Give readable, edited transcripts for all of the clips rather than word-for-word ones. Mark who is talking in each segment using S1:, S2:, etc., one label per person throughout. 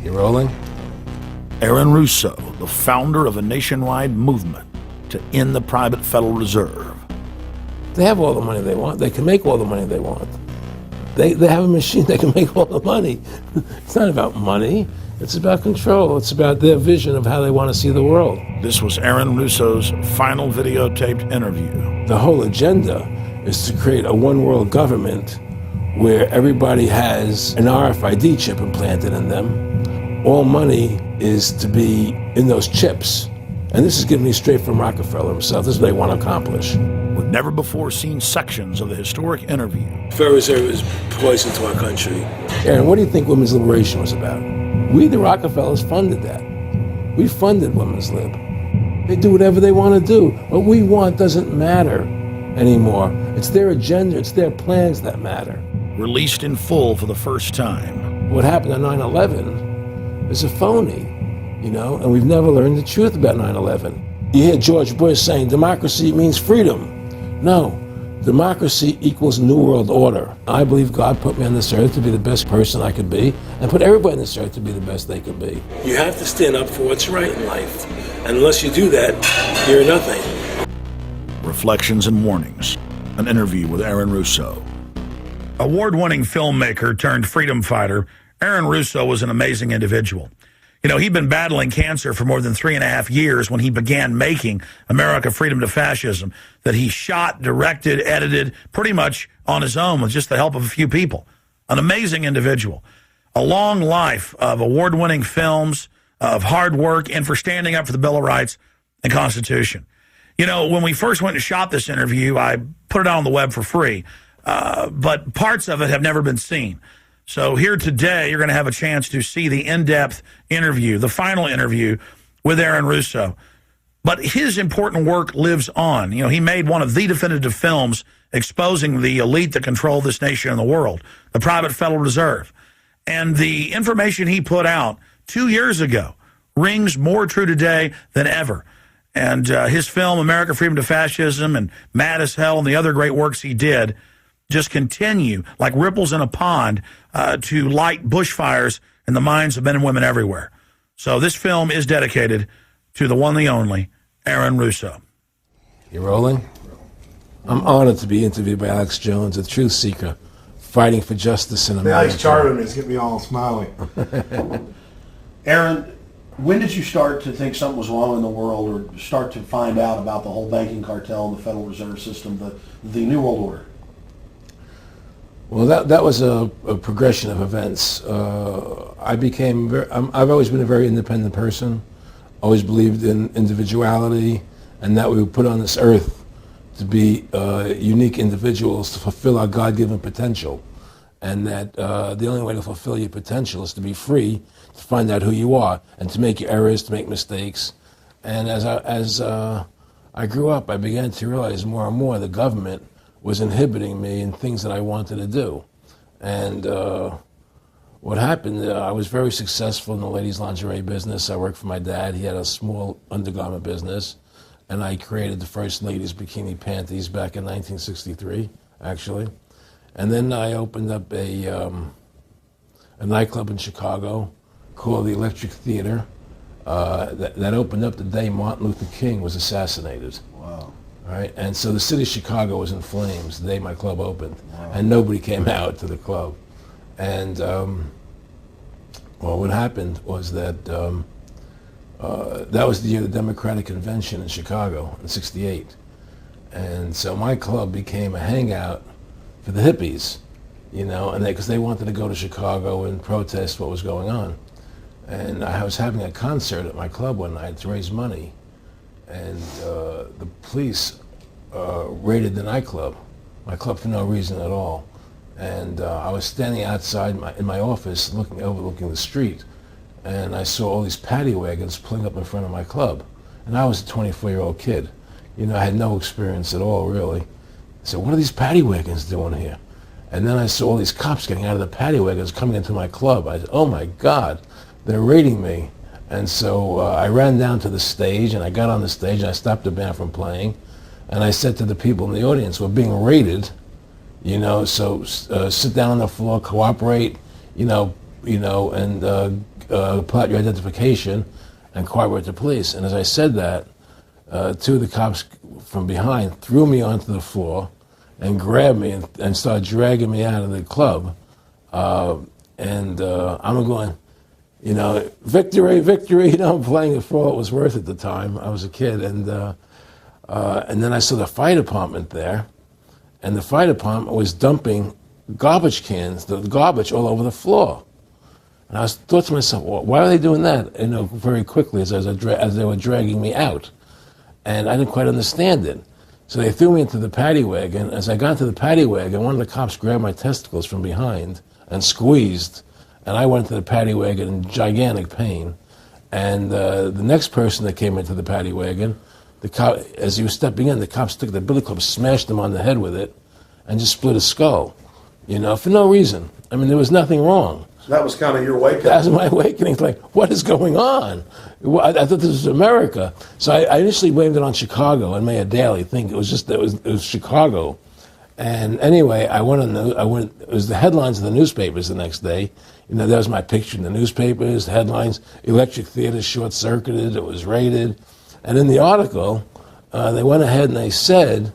S1: You rolling?
S2: Aaron Russo, the founder of a nationwide movement to end the private Federal Reserve.
S1: They have all the money they want. They can make all the money they want. They have a machine that can make all the money. It's not about money. It's about control. It's about their vision of how they want to see the world.
S2: This was Aaron Russo's final videotaped interview.
S1: The whole agenda is to create a one-world government where everybody has an RFID chip implanted in them. All money is to be in those chips. And this is given me straight from Rockefeller himself. This is what they want to accomplish.
S2: With never-before-seen sections of the historic interview.
S1: Federal Reserve is poison to our country. Aaron, what do you think women's liberation was about? We, the Rockefellers, funded that. We funded women's lib. They do whatever they want to do. What we want doesn't matter anymore. It's their agenda, it's their plans that matter.
S2: Released in full for the first time.
S1: What happened on 9/11 is a phony, and we've never learned the truth about 9/11. You hear George Bush saying democracy means freedom. No, democracy equals New World Order. I believe God put me on this earth to be the best person I could be, and put everybody on this earth to be the best they could be. You have to stand up for what's right in life, and unless you do that, you're nothing.
S2: Reflections and Warnings, an interview with Aaron Russo. Award-winning filmmaker turned freedom fighter, Aaron Russo was an amazing individual. He'd been battling cancer for more than 3.5 years when he began making America Freedom to Fascism, that he shot, directed, edited pretty much on his own with just the help of a few people. An amazing individual. A long life of award-winning films, of hard work, and for standing up for the Bill of Rights and Constitution. When we first went and shot this interview, I put it out on the web for free, but parts of it have never been seen. So here today, you're going to have a chance to see the in-depth interview, the final interview with Aaron Russo. But his important work lives on. He made one of the definitive films exposing the elite that control this nation and the world, the private Federal Reserve. And the information he put out 2 years ago rings more true today than ever. And his film, America Freedom to Fascism, and Mad as Hell, and the other great works he did just continue like ripples in a pond to light bushfires in the minds of men and women everywhere. So this film is dedicated to the one, the only, Aaron Russo.
S1: You rolling? I'm honored to be interviewed by Alex Jones, a truth seeker, fighting for justice in America.
S3: Alex charming me. It's getting me all smiley.
S4: Aaron, when did you start to think something was wrong in the world, or start to find out about the whole banking cartel and the Federal Reserve System, the New World Order?
S1: Well, that was a progression of events. I've always been a very independent person, always believed in individuality, and that we were put on this earth to be unique individuals to fulfill our God-given potential, and that the only way to fulfill your potential is to be free, to find out who you are, and to make your errors, to make mistakes. And as I grew up, I began to realize more and more the government was inhibiting me in things that I wanted to do. And what happened, I was very successful in the ladies' lingerie business. I worked for my dad. He had a small undergarment business, and I created the first ladies' bikini panties back in 1963, actually. And then I opened up a nightclub in Chicago called the Electric Theater that opened up the day Martin Luther King was assassinated.
S4: Wow.
S1: All right, and so the city of Chicago was in flames the day my club opened, and nobody came out to the club. And what happened was that that was the year of the Democratic Convention in Chicago in '68, and so my club became a hangout for the hippies, and because they wanted to go to Chicago and protest what was going on. And I was having a concert at my club one night to raise money, and the police raided the nightclub, my club, for no reason at all. And I was standing outside in my office overlooking the street, and I saw all these paddy wagons pulling up in front of my club. And I was a 24-year-old kid. I had no experience at all, really. I said, what are these paddy wagons doing here? And then I saw all these cops getting out of the paddy wagons coming into my club. I said, oh my God, they're raiding me. And so I ran down to the stage, and I got on the stage, and I stopped the band from playing. And I said to the people in the audience, we're being raided, so sit down on the floor, cooperate, and plot your identification and cooperate with the police. And as I said that, two of the cops from behind threw me onto the floor and grabbed me and started dragging me out of the club. I'm going, you know, victory, victory. You know, I'm playing it for all it was worth at the time. I was a kid. And then I saw the fire department there. And the fire department was dumping garbage cans, the garbage all over the floor. And I thought to myself, well, why are they doing that? You know, very quickly as they were dragging me out. And I didn't quite understand it. So they threw me into the paddy wagon. As I got into the paddy wagon, one of the cops grabbed my testicles from behind and squeezed. And I went into the paddy wagon in gigantic pain. And the next person that came into the paddy wagon, the cop, as he was stepping in, the cops took the billy club, smashed him on the head with it, and just split his skull, you know, for no reason. I mean, there was nothing wrong.
S4: So that was kind of your wake-up.
S1: That was my awakening. It's like, what is going on? I thought this was America. So I initially blamed it on Chicago and made a daily thing. It was Chicago. And anyway, it was the headlines of the newspapers the next day. You know, there was my picture in the newspapers, headlines, electric theater short-circuited, it was raided. And in the article, they went ahead and they said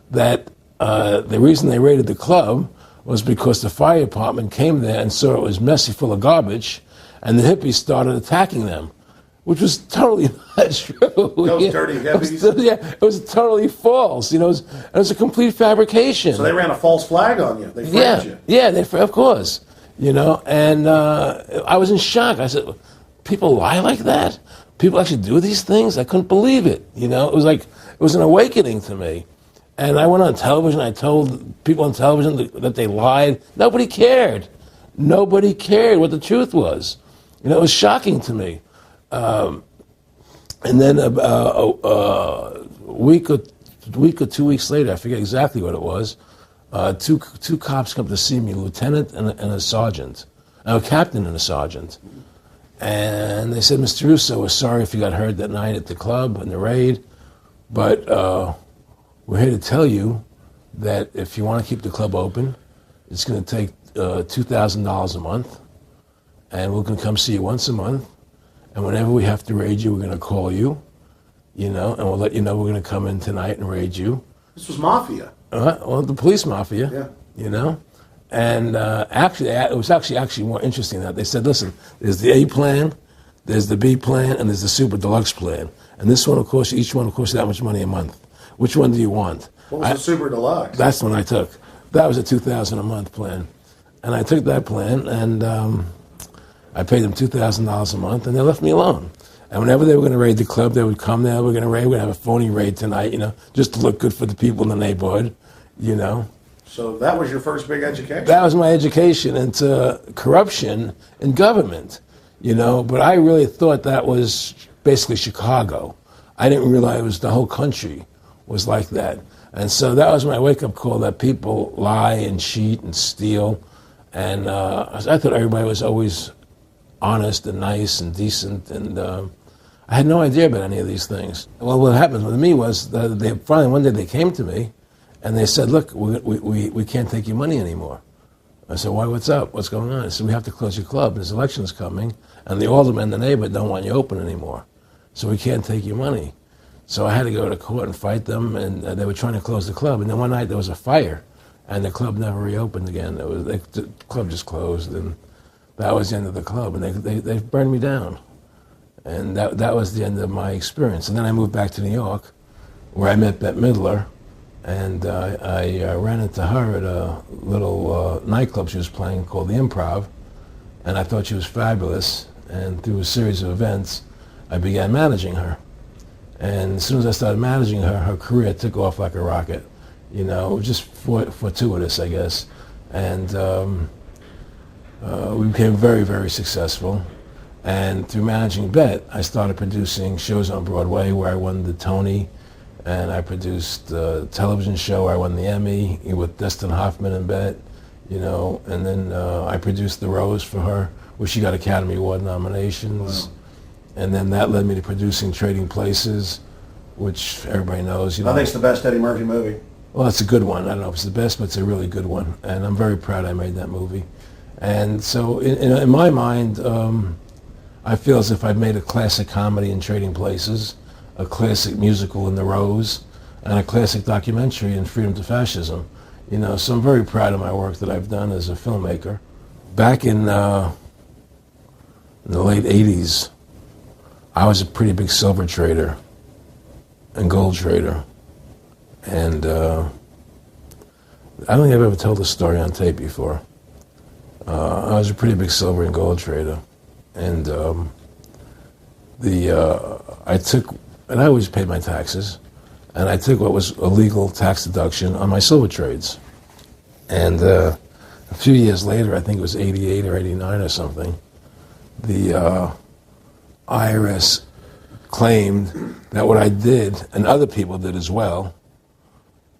S1: that the reason they raided the club was because the fire department came there and saw it was messy, full of garbage, and the hippies started attacking them, which was totally not true.
S4: Those dirty hippies?
S1: It was totally false. You know, it was a complete fabrication.
S4: So they ran a false flag on you. They framed you.
S1: Yeah, of course. You know, and I was in shock. I said, people lie like that? People actually do these things? I couldn't believe it. You know, it was an awakening to me. And I went on television. I told people on television that they lied. Nobody cared. Nobody cared what the truth was. You know, it was shocking to me. And then a week or 2 weeks later, I forget exactly what it was, two cops come to see me, a lieutenant and a sergeant, a captain and a sergeant. And they said, Mr. Russo, we're sorry if you got hurt that night at the club in the raid, but we're here to tell you that if you want to keep the club open, it's going to take $2,000 a month, and we're going to come see you once a month, and whenever we have to raid you, we're going to call you, you know, and we'll let you know we're going to come in tonight and raid you.
S4: This was mafia.
S1: Well, the police mafia,
S4: yeah.
S1: You know. And actually, it was actually more interesting than that. They said, listen, there's the A plan, there's the B plan, and there's the super deluxe plan. And this one, of course, each one, of course, that much money a month. Which one do you want?
S4: What was the super deluxe?
S1: That's the one I took. That was a $2,000 a month plan. And I took that plan, and I paid them $2,000 a month, and they left me alone. And whenever they were going to raid the club, they would come there, we're going to have a phony raid tonight, you know, just to look good for the people in the neighborhood, you know.
S4: So that was your first big education?
S1: That was my education into corruption in government, you know, but I really thought that was basically Chicago. I didn't realize it was the whole country was like that. And so that was my wake-up call, that people lie and cheat and steal. And I thought everybody was always honest and nice and decent, and I had no idea about any of these things. Well, what happened with me was that they finally one day they came to me and they said, look, we can't take your money anymore. I said, why, what's up? What's going on? I said, we have to close your club. There's elections coming, and the aldermen in the neighborhood don't want you open anymore. So we can't take your money. So I had to go to court and fight them, and they were trying to close the club. And then one night there was a fire, and the club never reopened again. The club just closed, and that was the end of the club. And they burned me down. And that was the end of my experience. And then I moved back to New York, where I met Bette Midler, and I ran into her at a little nightclub she was playing called the Improv, and I thought she was fabulous. And through a series of events, I began managing her. And as soon as I started managing her, her career took off like a rocket. You know, just fortuitous, I guess. And we became very, very successful. And through managing Bette, I started producing shows on Broadway where I won the Tony, and I produced a television show where I won the Emmy with Dustin Hoffman and Bette, you know, and then I produced The Rose for her, where she got Academy Award nominations. Wow. And then that led me to producing Trading Places, which everybody knows. You know,
S4: I think it's the best Eddie Murphy movie.
S1: Well, it's a good one. I don't know if it's the best, but it's a really good one. And I'm very proud I made that movie. And so in my mind, I feel as if I've made a classic comedy in Trading Places, a classic musical in The Rose, and a classic documentary in Freedom to Fascism. You know, so I'm very proud of my work that I've done as a filmmaker. Back in the late 80s, I was a pretty big silver trader and gold trader. And I don't think I've ever told this story on tape before. I was a pretty big silver and gold trader. And I always paid my taxes, and I took what was a legal tax deduction on my silver trades. And a few years later, I think it was 88 or 89 or something, the IRS claimed that what I did, and other people did as well,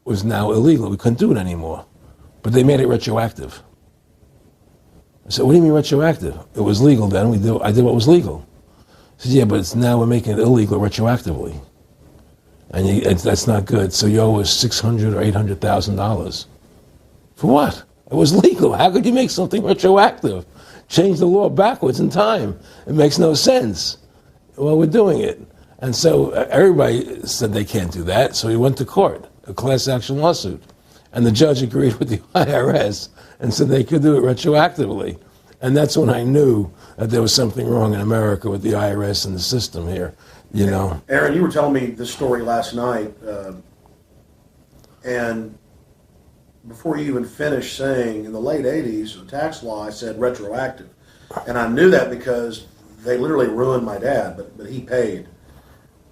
S1: was now illegal. We couldn't do it anymore. But they made it retroactive. I said, what do you mean retroactive? It was legal then. I did what was legal. I said, yeah, but we're making it illegal retroactively. And that's not good. So you owe us $600,000 or $800,000. For what? It was legal. How could you make something retroactive? Change the law backwards in time. It makes no sense. Well, we're doing it. And so everybody said they can't do that. So we went to court, a class action lawsuit. And the judge agreed with the IRS and said they could do it retroactively. And that's when I knew that there was something wrong in America with the IRS and the system here, you know.
S4: Aaron, you were telling me this story last night, and before you even finished saying, in the late 80s, the tax law said retroactive. And I knew that because they literally ruined my dad, but he paid.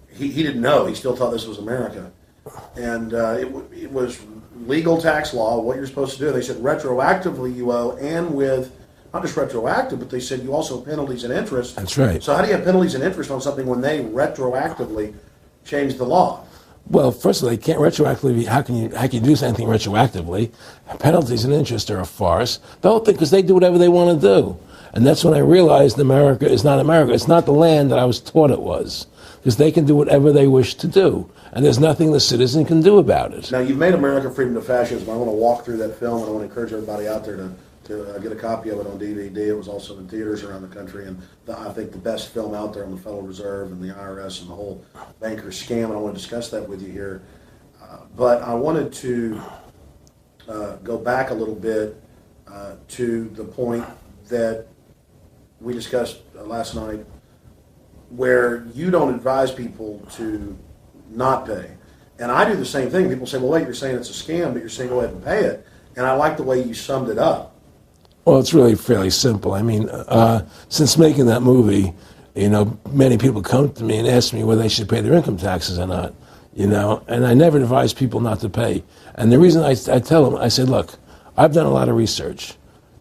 S4: He didn't know. He still thought this was America. And it was legal tax law, what you're supposed to do. They said retroactively you owe, and with not just retroactive, but they said you also have penalties and interest.
S1: That's right.
S4: So how do you have penalties and interest on something when they retroactively change the law?
S1: Well, first of all, they can't retroactively. How can you do anything retroactively? Penalties and interest are a farce. The whole thing, because they do whatever they want to do. And that's when I realized America is not America. It's not the land that I was taught it was. Because they can do whatever they wish to do. And there's nothing the citizen can do about it.
S4: Now, you've made America Freedom to Fascism. I want to walk through that film, and I want to encourage everybody out there to get a copy of it on DVD. It was also in theaters around the country, and I think the best film out there on the Federal Reserve and the IRS and the whole banker scam, and I want to discuss that with you here. But I wanted to go back a little bit to the point that we discussed last night, where you don't advise people to not pay. And I do the same thing. People say, well, wait, you're saying it's a scam, but you're saying go ahead and pay it. And I like the way you summed it up.
S1: Well, it's really fairly simple. I mean, since making that movie, you know, many people come to me and ask me whether they should pay their income taxes or not, you know, and I never advise people not to pay. And the reason I tell them, I say, look, I've done a lot of research.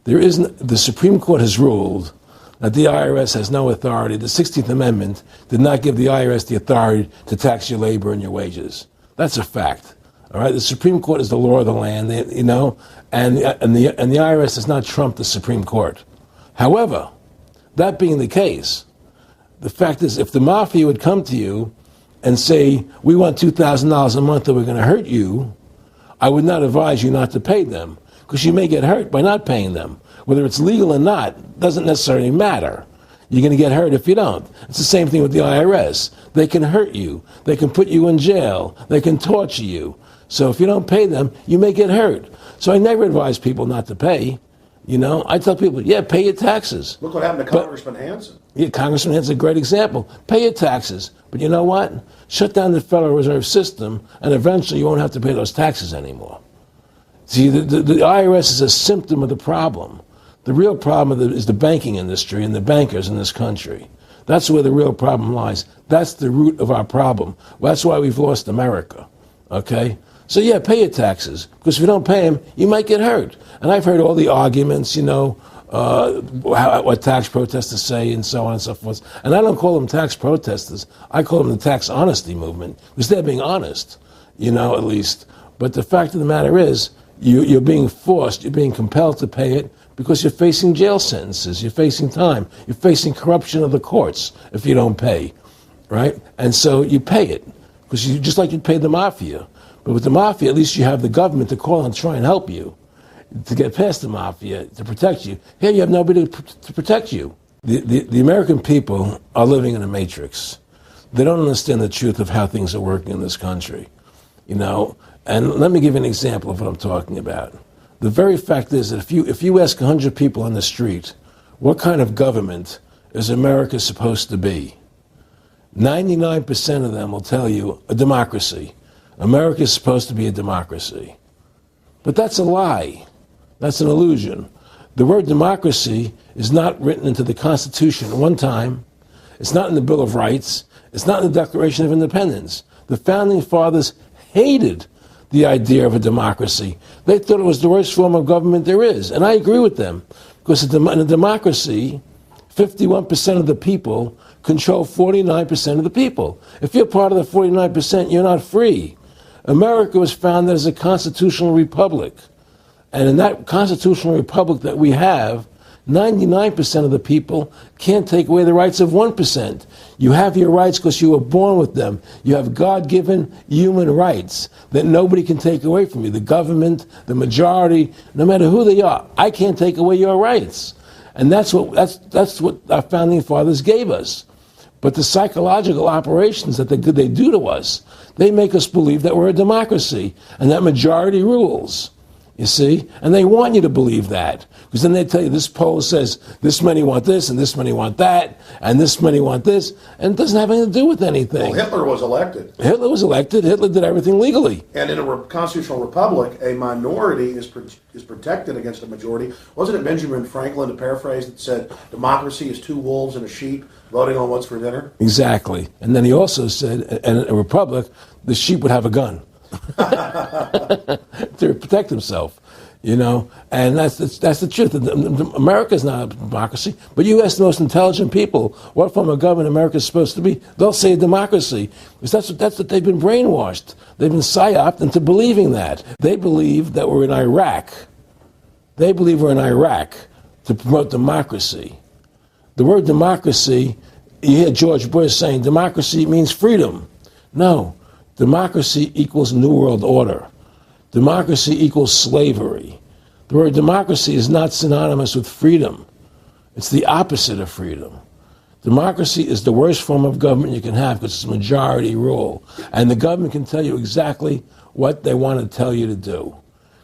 S1: The Supreme Court has ruled that the IRS has no authority. The 16th Amendment did not give the IRS the authority to tax your labor and your wages. That's a fact. All right, the Supreme Court is the law of the land, you know, and the IRS does not trump the Supreme Court. However, that being the case, the fact is, if the mafia would come to you and say, we want $2,000 a month or we're going to hurt you, I would not advise you not to pay them, because you may get hurt by not paying them. Whether it's legal or not doesn't necessarily matter. You're going to get hurt if you don't. It's the same thing with the IRS. They can hurt you. They can put you in jail. They can torture you. So if you don't pay them, you may get hurt. So I never advise people not to pay. You know, I tell people, yeah, pay your taxes.
S4: Look what happened to Congressman Hansen.
S1: Yeah, Congressman Hansen's a great example. Pay your taxes. But you know what? Shut down the Federal Reserve System, and eventually you won't have to pay those taxes anymore. See, the IRS is a symptom of the problem. The real problem is the banking industry and the bankers in this country. That's where the real problem lies. That's the root of our problem. Well, that's why we've lost America, okay? So yeah, pay your taxes, because if you don't pay them, you might get hurt. And I've heard all the arguments, you know, what tax protesters say and so on and so forth. And I don't call them tax protesters. I call them the tax honesty movement, because they're being honest, you know, at least. But the fact of the matter is, you're being forced, you're being compelled to pay it, because you're facing jail sentences, you're facing time, you're facing corruption of the courts if you don't pay, right? And so you pay it, because you just like you paid the mafia. But with the mafia, at least you have the government to call and try and help you to get past the mafia, to protect you. Here you have nobody to protect you. The American people are living in a matrix. They don't understand the truth of how things are working in this country, you know. And let me give you an example of what I'm talking about. The very fact is that if you ask 100 people on the street, what kind of government is America supposed to be? 99% of them will tell you a democracy. America is supposed to be a democracy. But that's a lie. That's an illusion. The word democracy is not written into the Constitution at one time. It's not in the Bill of Rights. It's not in the Declaration of Independence. The Founding Fathers hated the idea of a democracy. They thought it was the worst form of government there is. And I agree with them. Because in a democracy, 51% of the people control 49% of the people. If you're part of the 49%, you're not free. America was founded as a constitutional republic. And in that constitutional republic that we have, 99% of the people can't take away the rights of 1%. You have your rights because you were born with them. You have God-given human rights that nobody can take away from you. The government, the majority, no matter who they are, I can't take away your rights. And that's what our founding fathers gave us. But the psychological operations that they do to us, they make us believe that we're a democracy and that majority rules. You see? And they want you to believe that. Because then they tell you this poll says this many want this and this many want that and this many want this, and it doesn't have anything to do with anything.
S4: Well, Hitler was elected.
S1: Hitler was elected. Hitler did everything legally.
S4: And in a constitutional republic, a minority is protected against a majority. Wasn't it Benjamin Franklin, to paraphrase, that said democracy is two wolves and a sheep voting on what's for dinner? Exactly.
S1: And then he also said, in a republic, the sheep would have a gun. To protect himself, you know, and that's the truth. America's not a democracy, but you ask the most intelligent people what form of government America is supposed to be, they'll say democracy, because that's what they've been brainwashed. They've been psyoped into believing that. They believe that we're in Iraq. They believe we're in Iraq to promote democracy. The word democracy, you hear George Bush saying democracy means freedom. No. Democracy equals New World Order. Democracy equals slavery. The word democracy is not synonymous with freedom. It's the opposite of freedom. Democracy is the worst form of government you can have because it's majority rule. And the government can tell you exactly what they want to tell you to do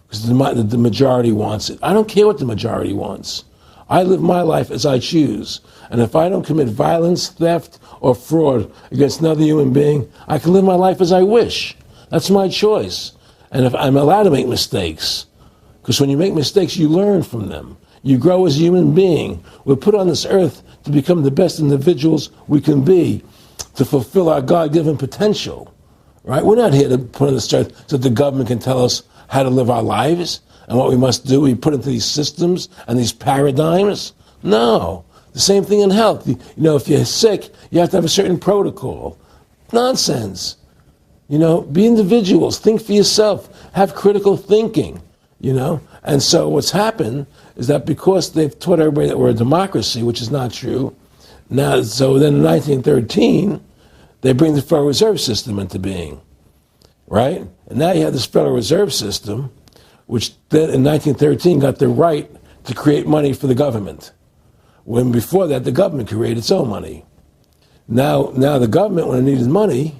S1: because the majority wants it. I don't care what the majority wants. I live my life as I choose. And if I don't commit violence, theft, or fraud against another human being, I can live my life as I wish. That's my choice. And if I'm allowed to make mistakes, because when you make mistakes, you learn from them. You grow as a human being. We're put on this earth to become the best individuals we can be, to fulfill our God-given potential. Right? We're not here to put on this earth so that the government can tell us how to live our lives and what we must do. We put into these systems and these paradigms. No. The same thing in health. You know, if you're sick, you have to have a certain protocol. Nonsense. You know, be individuals. Think for yourself. Have critical thinking, you know. And so what's happened is that because they've taught everybody that we're a democracy, which is not true, now, so then in 1913, they bring the Federal Reserve System into being, right? And now you have this Federal Reserve System, which then in 1913 got the right to create money for the government. When before that, the government created its own money. Now the government, when it needed money,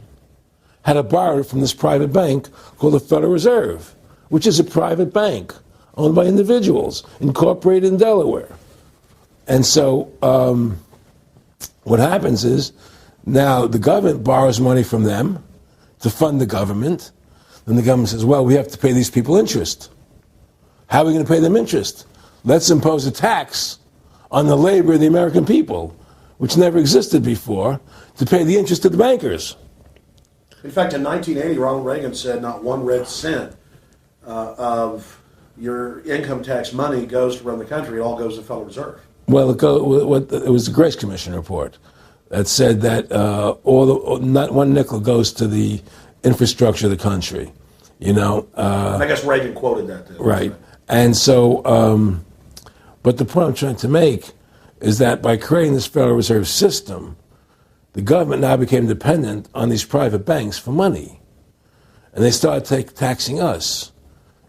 S1: had to borrow it from this private bank called the Federal Reserve, which is a private bank owned by individuals, incorporated in Delaware. And so what happens is now the government borrows money from them to fund the government. Then the government says, well, we have to pay these people interest. How are we going to pay them interest? Let's impose a tax on the labor of the American people, which never existed before, to pay the interest to the bankers.
S4: In fact, in 1980, Ronald Reagan said not one red cent of your income tax money goes to run the country. It all goes to the Federal Reserve. Well,
S1: it was the Grace Commission report that said that not one nickel goes to the infrastructure of the country. You know.
S4: I guess Reagan quoted that. Too.
S1: Right. And so, but the point I'm trying to make is that by creating this Federal Reserve System, the government now became dependent on these private banks for money. And they started taxing us,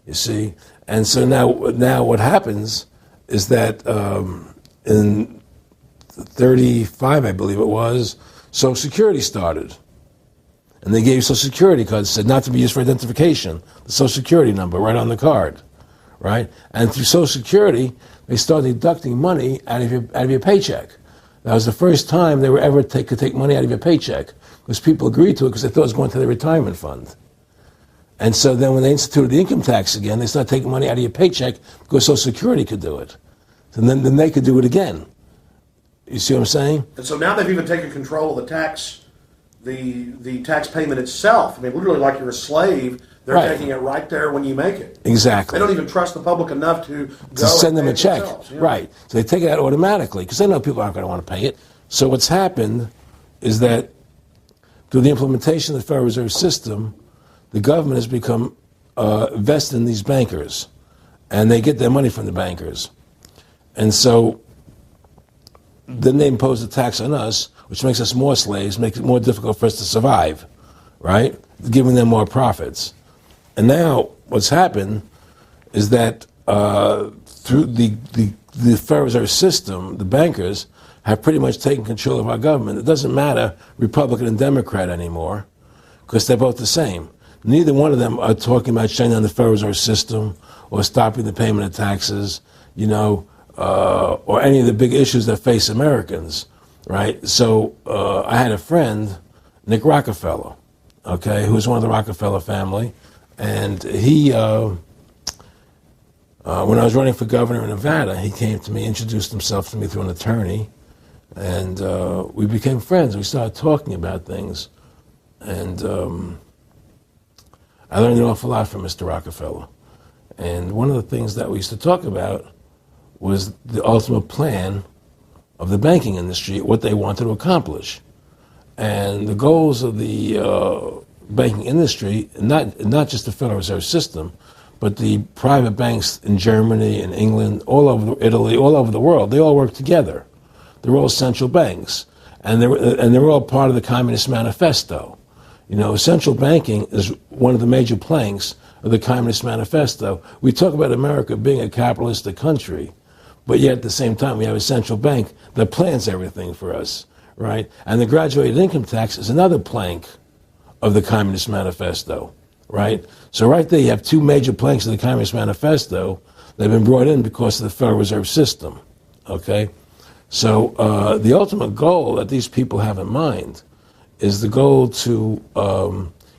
S1: you see. And so now what happens is that in 1935, I believe it was, Social Security started. And they gave you Social Security cards, said not to be used for identification, the Social Security number right on the card, right? And through Social Security, they started deducting money out of your paycheck. That was the first time they were ever could take money out of your paycheck, because people agreed to it because they thought it was going to their retirement fund. And so then when they instituted the income tax again, they started taking money out of your paycheck because Social Security could do it. And then they could do it again. You see what I'm saying?
S4: And so now they've even taken control of the tax, the tax payment itself. I mean, literally like you're a slave, they're taking it right there when you make it.
S1: Exactly.
S4: They don't even trust the public enough to
S1: send them a check.
S4: Yeah.
S1: Right. So they take it out automatically because they know people aren't going to want to pay it. So what's happened is that through the implementation of the Federal Reserve System, the government has become vested in these bankers, and they get their money from the bankers. And so then they impose a tax on us, which makes us more slaves, makes it more difficult for us to survive, right? Giving them more profits. And now what's happened is that through the Federal Reserve System, the bankers have pretty much taken control of our government. It doesn't matter Republican and Democrat anymore, because they're both the same. Neither one of them are talking about shutting down the Federal Reserve System or stopping the payment of taxes, or any of the big issues that face Americans, right? So I had a friend, Nick Rockefeller, okay, who was one of the Rockefeller family, and he, when I was running for governor in Nevada, he came to me, introduced himself to me through an attorney, and we became friends. We started talking about things, and I learned an awful lot from Mr. Rockefeller. And one of the things that we used to talk about was the ultimate plan of the banking industry, what they wanted to accomplish. And the goals of the banking industry, not just the Federal Reserve System, but the private banks in Germany and England, all over Italy, all over the world, they all work together. They're all central banks. And they're all part of the Communist Manifesto. Central banking is one of the major planks of the Communist Manifesto. We talk about America being a capitalistic country, but yet at the same time we have a central bank that plans everything for us, right? And the graduated income tax is another plank of the Communist Manifesto, right? So right there you have two major planks of the Communist Manifesto that have been brought in because of the Federal Reserve System, okay? So the ultimate goal that these people have in mind is the goal to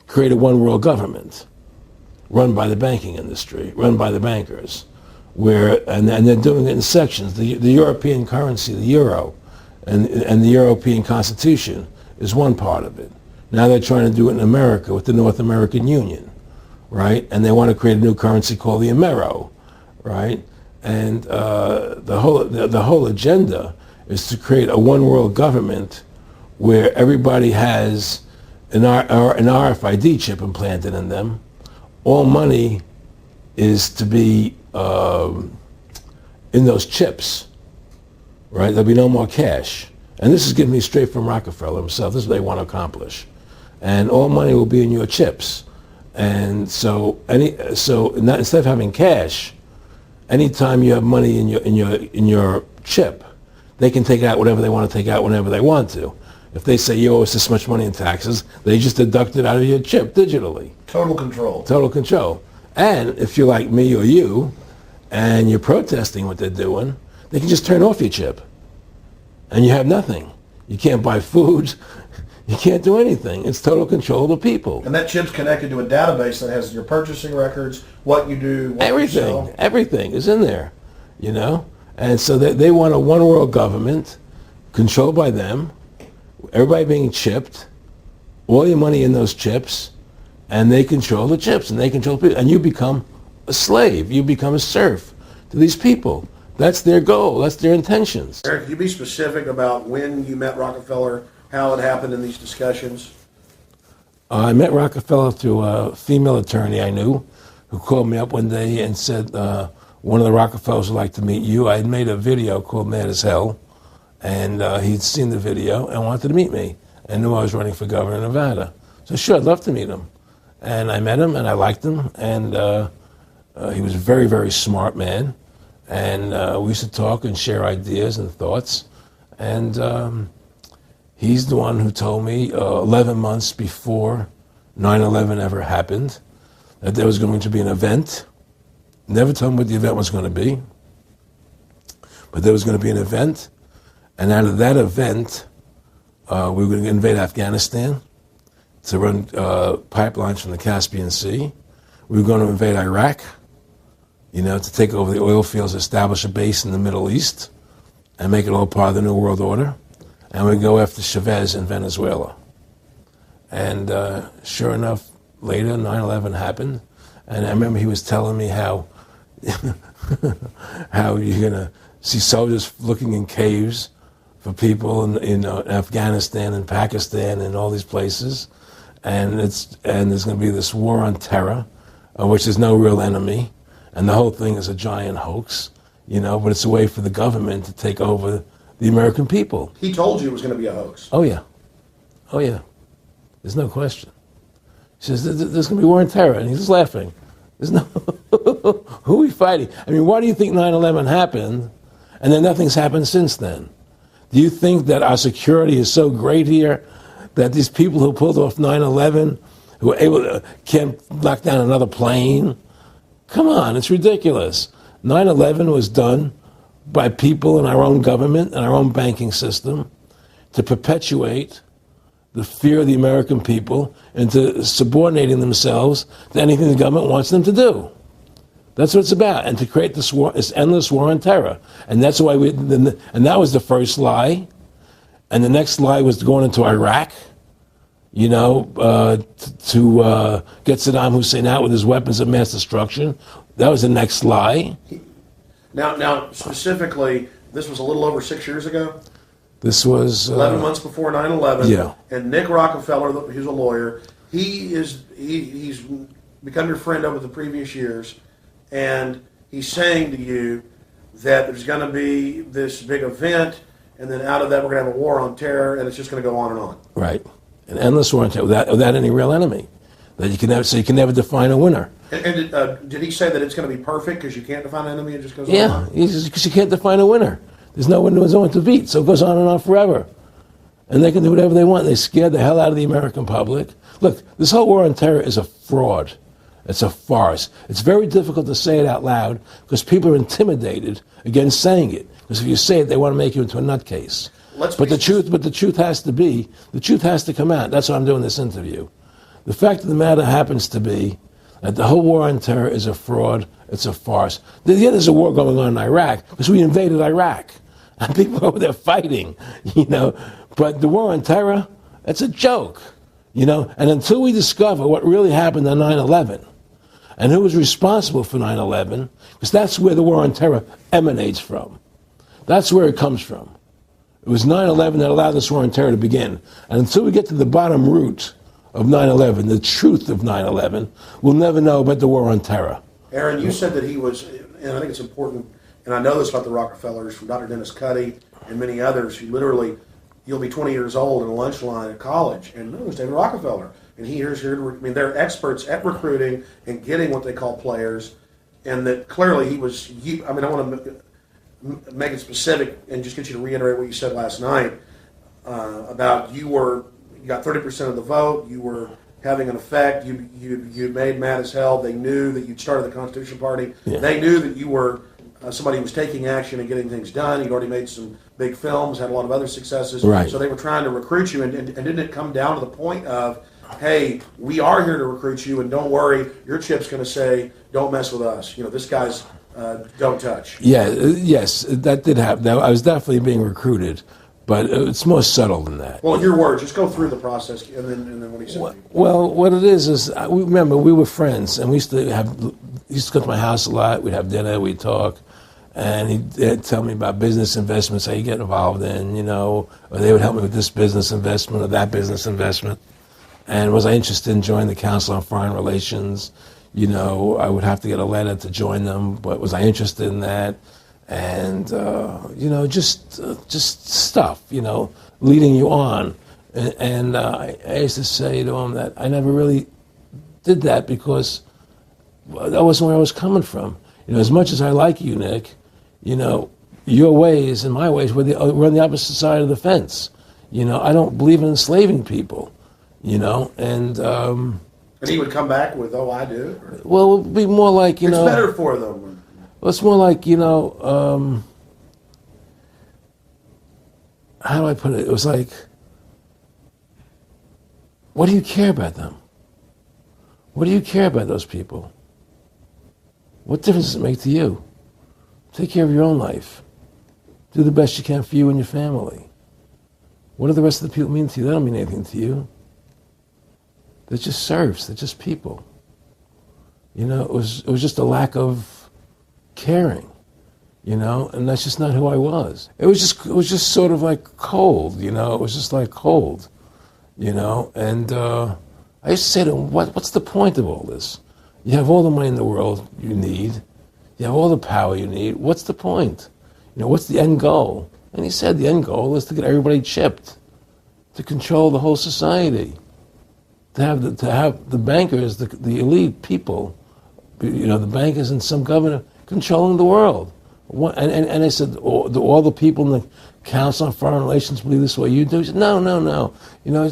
S1: create a one-world government run by the banking industry, run by the bankers, and they're doing it in sections. The European currency, the euro, and the European Constitution is one part of it. Now they're trying to do it in America with the North American Union, right? And they want to create a new currency called the Amero, right? And the whole agenda is to create a one-world government where everybody has an RFID chip implanted in them. All money is to be in those chips, right? There'll be no more cash. And this is given me straight from Rockefeller himself. This is what they want to accomplish. And all money will be in your chips. And so instead of having cash, anytime you have money in your chip, they can take out whatever they want to take out whenever they want to. If they say you owe us this much money in taxes, they just deduct it out of your chip digitally.
S4: Total control.
S1: Total control. And if you're like me or you, and you're protesting what they're doing, they can just turn off your chip. And you have nothing. You can't buy food. You can't do anything. It's total control of the people.
S4: And that chip's connected to a database that has your purchasing records, what you do, what you sell.
S1: Everything is in there, And so they want a one-world government controlled by them, everybody being chipped, all your money in those chips, and they control the chips, and they control people. And you become a slave. You become a serf to these people. That's their goal. That's their intentions.
S4: Eric, can you be specific about when you met Rockefeller, how it happened in these discussions?
S1: I met Rockefeller through a female attorney I knew who called me up one day and said, one of the Rockefellers would like to meet you. I had made a video called Mad as Hell, and he'd seen the video and wanted to meet me and knew I was running for governor of Nevada. So sure, I'd love to meet him. And I met him, and I liked him, and he was a very, very smart man. And we used to talk and share ideas and thoughts. And he's the one who told me 11 months before 9/11 ever happened that there was going to be an event. Never told me what the event was going to be, but there was going to be an event, and out of that event, we were going to invade Afghanistan to run pipelines from the Caspian Sea. We were going to invade Iraq, to take over the oil fields, establish a base in the Middle East, and make it all part of the New World Order. And we'd go after Chavez in Venezuela. And sure enough, later, 9/11 happened. And I remember he was telling me how you're going to see soldiers looking in caves for people in Afghanistan and Pakistan and all these places. And there's going to be this war on terror, which is no real enemy. And the whole thing is a giant hoax, but it's a way for the government to take over the American people.
S4: He told you it was going to be a hoax.
S1: Oh, yeah. Oh, yeah. There's no question. He says, there's going to be war on terror. And he's just laughing. There's no... Who are we fighting? I mean, why do you think 9/11 happened and then nothing's happened since then? Do you think that our security is so great here that these people who pulled off 9/11, who were able to, can't knock down another plane? Come on, it's ridiculous. 9/11 was done by people in our own government and our own banking system to perpetuate the fear of the American people into subordinating themselves to anything the government wants them to do. That's what it's about, and to create this war, this endless war on terror. And that's why and that was the first lie. And the next lie was going into Iraq, to get Saddam Hussein out with his weapons of mass destruction. That was the next lie.
S4: Now, specifically, this was a little over 6 years ago?
S1: This was...
S4: 11 months before 9/11.
S1: Yeah.
S4: And Nick Rockefeller, who's a lawyer, he's become your friend over the previous years, and he's saying to you that there's going to be this big event, and then out of that we're going to have a war on terror, and it's just going to go on and on.
S1: Right. An endless war on terror without any real enemy. That you can never define a winner.
S4: And did he say that it's going to be perfect because you can't define an enemy, it just goes on?
S1: Yeah, because you can't define a winner. There's no one to beat, so it goes on and on forever. And they can do whatever they want. They scare the hell out of the American public. Look, this whole war on terror is a fraud. It's a farce. It's very difficult to say it out loud because people are intimidated against saying it. Because if you say it, they want to make you into a nutcase. But the truth has to come out. That's why I'm doing this interview. The fact of the matter happens to be that the whole war on terror is a fraud. It's a farce. Yeah, there's a war going on in Iraq because we invaded Iraq. And people over there fighting, But the war on terror, that's a joke, And until we discover what really happened on 9/11 and who was responsible for 9/11, because that's where the war on terror emanates from. That's where it comes from. It was 9/11 that allowed this war on terror to begin. And until we get to the bottom root of 9/11, the truth of 9/11, we'll never know about the war on terror.
S4: Aaron, you said that he was, and I think it's important, and I know this about the Rockefellers from Dr. Dennis Cuddy and many others who literally, you'll be 20 years old in a lunch line at college, and no, it was David Rockefeller. And they're experts at recruiting and getting what they call players, and that clearly he was, I want to make it specific and just get you to reiterate what you said last night about you got 30% of the vote, you were having an effect, you made mad as hell, they knew that you'd started the Constitution Party, They knew that you were somebody who was taking action and getting things done, you'd already made some big films, had a lot of other successes,
S1: right. So
S4: they were trying to recruit you, and didn't it come down to the point of, hey, we are here to recruit you, and don't worry, your chip's going to say, don't mess with us, this guy's don't touch.
S1: Yeah, yes, that did happen. I was definitely being recruited, but it's more subtle than that.
S4: Well, in your words, just go through the process, and then what he said.
S1: Well, what it is remember, we were friends, and we used to go to my house a lot. We'd have dinner, we'd talk, and he'd tell me about business investments, how you get involved in, or they would help me with this business investment or that business investment. And was I interested in joining the Council on Foreign Relations? I would have to get a letter to join them, but was I interested in that? And, just stuff, leading you on. And I used to say to him that I never really did that because that wasn't where I was coming from. As much as I like you, Nick, your ways and my ways, we're on the opposite side of the fence. You know, I don't believe in enslaving people, you know, and
S4: he would come back with, "Oh, I do." Or,
S1: well, it would be more like, you know,
S4: it's better for them.
S1: Well, it's more like, you know, how do I put it? It was like, what do you care about them? What do you care about those people? What difference does it make to you? Take care of your own life. Do the best you can for you and your family. What do the rest of the people mean to you? They don't mean anything to you. They're just serfs. They're just people. You know, it was just a lack of caring, you know, and that's just not who I was. It was just sort of like cold, you know. It was just like cold, you know. And I used to say to him, what's the point of all this? You have all the money in the world you need. You have all the power you need. What's the point? You know, what's the end goal? And he said the end goal is to get everybody chipped, to control the whole society, to have the bankers, the elite people, you know, the bankers and some governor controlling the world. And I said, do all the people in the Council on Foreign Relations believe this way you do? He said, no. You know,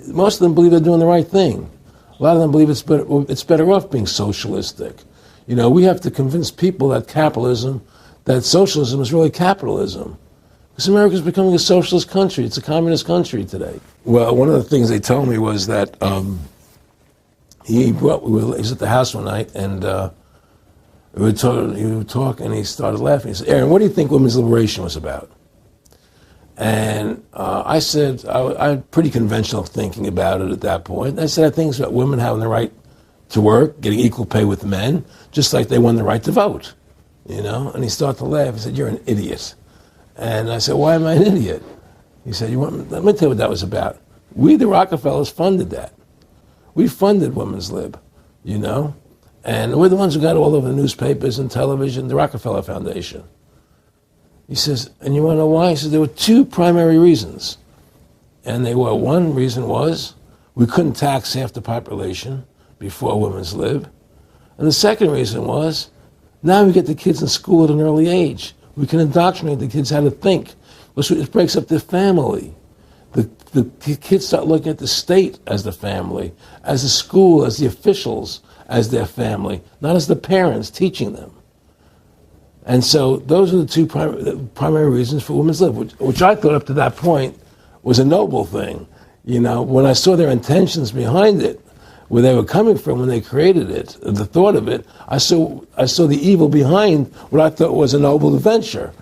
S1: most of them believe they're doing the right thing. A lot of them believe it's better off being socialistic. You know, we have to convince people that socialism is really capitalism. Because America's becoming a socialist country. It's a communist country today. Well, one of the things they told me was that he was at the house one night, and he would talk, and he started laughing. He said, "Aaron, what do you think women's liberation was about?" And I said, I had pretty conventional thinking about it at that point. I said, I think it's about women having the right to work, getting equal pay with men, just like they won the right to vote, you know? And he started to laugh. He said, "You're an idiot." And I said, "Why am I an idiot?" He said, let me tell you what that was about. We, the Rockefellers, funded that. We funded women's lib, you know? And we're the ones who got all over the newspapers and television, the Rockefeller Foundation. He says, and you want to know why? He says, there were two primary reasons. And one reason was we couldn't tax half the population before women's lib. And the second reason was, now we get the kids in school at an early age. We can indoctrinate the kids how to think. It breaks up their family. The kids start looking at the state as the family, as the school, as the officials, as their family, not as the parents teaching them. And so those are the two primary reasons for women's lib, which I thought up to that point was a noble thing. You know, when I saw their intentions behind it, where they were coming from when they created it, the thought of it, I saw the evil behind what I thought was a noble venture.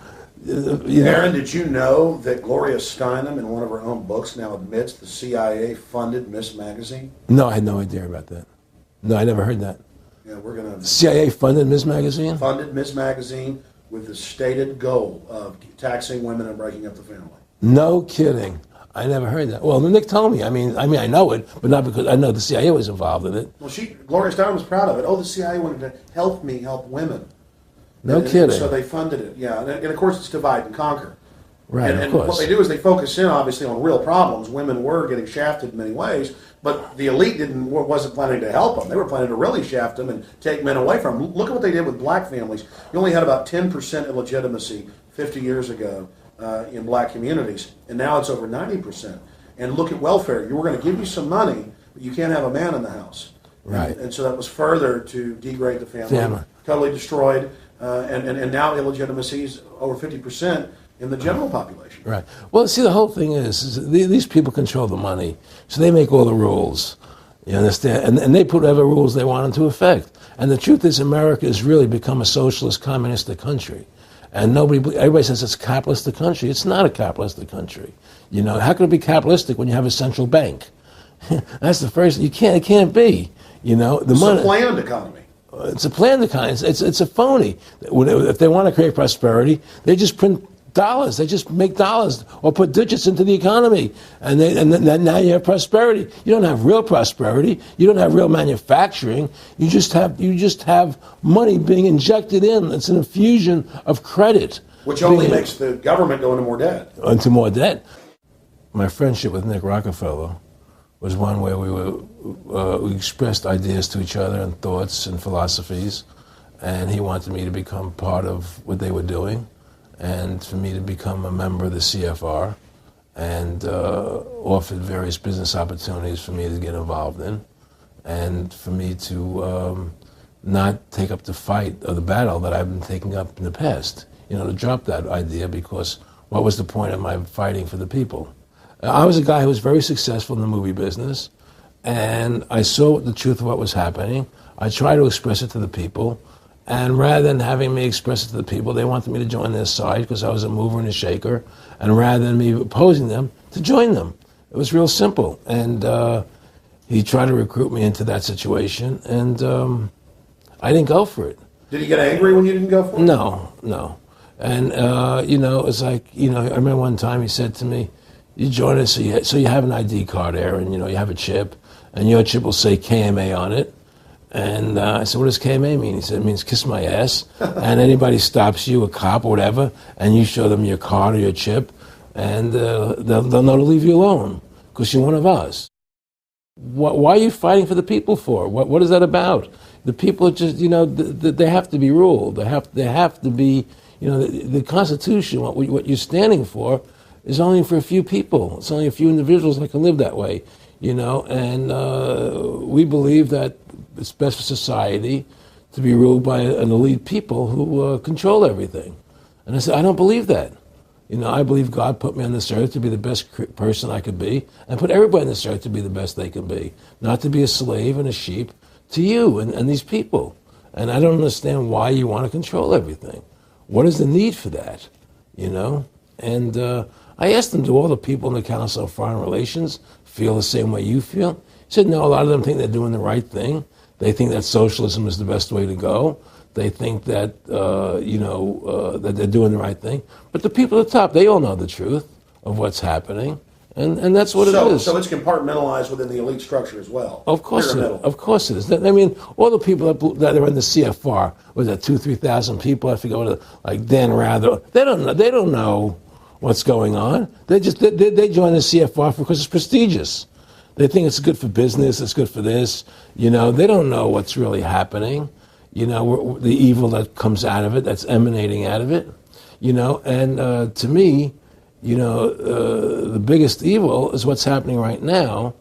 S4: Aaron, did you know that Gloria Steinem, in one of her own books, now admits the CIA funded Miss Magazine?
S1: No, I had no idea about that. No, I never heard that.
S4: Yeah, we're going to...
S1: CIA funded Miss Magazine?
S4: Funded Miss Magazine with the stated goal of taxing women and breaking up the family.
S1: No kidding. I never heard that. Well, Nick told me. I mean, I know it, but not because I know the CIA was involved in it.
S4: Well, Gloria Steinem was proud of it. Oh, the CIA wanted to help women.
S1: No kidding.
S4: So they funded it, yeah. And of course, it's divide and conquer.
S1: Right,
S4: and
S1: of course.
S4: What they do is they focus in, obviously, on real problems. Women were getting shafted in many ways, but the elite wasn't planning to help them. They were planning to really shaft them and take men away from them. Look at what they did with black families. You only had about 10% illegitimacy 50 years ago in black communities, and now it's over 90%. And look at welfare. We're going to give you some money, but you can't have a man in the house.
S1: Right.
S4: And so that was further to degrade the family. Totally destroyed. And now illegitimacy is over 50% in the general population. Right.
S1: Well, see, the whole thing is these people control the money, so they make all the rules. You understand? And they put whatever rules they want into effect. And the truth is, America has really become a socialist, communistic country. And everybody says it's a capitalistic country. It's not a capitalistic country. You know, how can it be capitalistic when you have a central bank? That's the first. It can't be. You know,
S4: it's a planned economy.
S1: It's a planned economy. It's a phony. If they want to create prosperity, they just print dollars. They just make dollars or put digits into the economy, and then now you have prosperity. You don't have real prosperity. You don't have real manufacturing. You just have money being injected in. It's an infusion of credit,
S4: which only makes the government go into more debt.
S1: Into more debt. My friendship with Nick Rockefeller was one where we expressed ideas to each other and thoughts and philosophies, and he wanted me to become part of what they were doing. and for me to become a member of the CFR, and offered various business opportunities for me to get involved in, and for me to not take up the fight or the battle that I've been taking up in the past. To drop that idea, because what was the point of my fighting for the people? I was a guy who was very successful in the movie business, and I saw the truth of what was happening. I tried to express it to the people, and rather than having me express it to the people, they wanted me to join their side because I was a mover and a shaker, and rather than me opposing them, to join them. It was real simple, and he tried to recruit me into that situation, and I didn't go for it.
S4: Did he get angry when you didn't go for it?
S1: No. And, it's like, I remember one time he said to me, you join us, so you have an ID card, Aaron, you have a chip, and your chip will say KMA on it. And I said, what does KMA mean? He said, it means kiss my ass. And anybody stops you, a cop or whatever, and you show them your card or your chip, and they'll know to leave you alone, because you're one of us. Why are you fighting for the people for? What is that about? The people are just, they have to be ruled. They have to be, the Constitution, what you're standing for, is only for a few people. It's only a few individuals that can live that way, and we believe that it's best for society to be ruled by an elite people who control everything. And I said, I don't believe that. I believe God put me on this earth to be the best person I could be, and put everybody on this earth to be the best they can be, not to be a slave and a sheep to you and these people. And I don't understand why you want to control everything. What is the need for that, And I asked them, do all the people in the Council of Foreign Relations feel the same way you feel? He said, no, a lot of them think they're doing the right thing. They think that socialism is the best way to go. They think that, that they're doing the right thing. But the people at the top, they all know the truth of what's happening. And that's what it is.
S4: So it's compartmentalized within the elite structure as well.
S1: Of course it is. Of course it is. I mean, all the people that are in the CFR, was that 2,000-3,000 people? I forget like Dan Rather. They don't know what's going on. They join the CFR because it's prestigious. They think it's good for business. It's good for this. They don't know what's really happening. The evil that comes out of it, that's emanating out of it. And to me, the biggest evil is what's happening right now,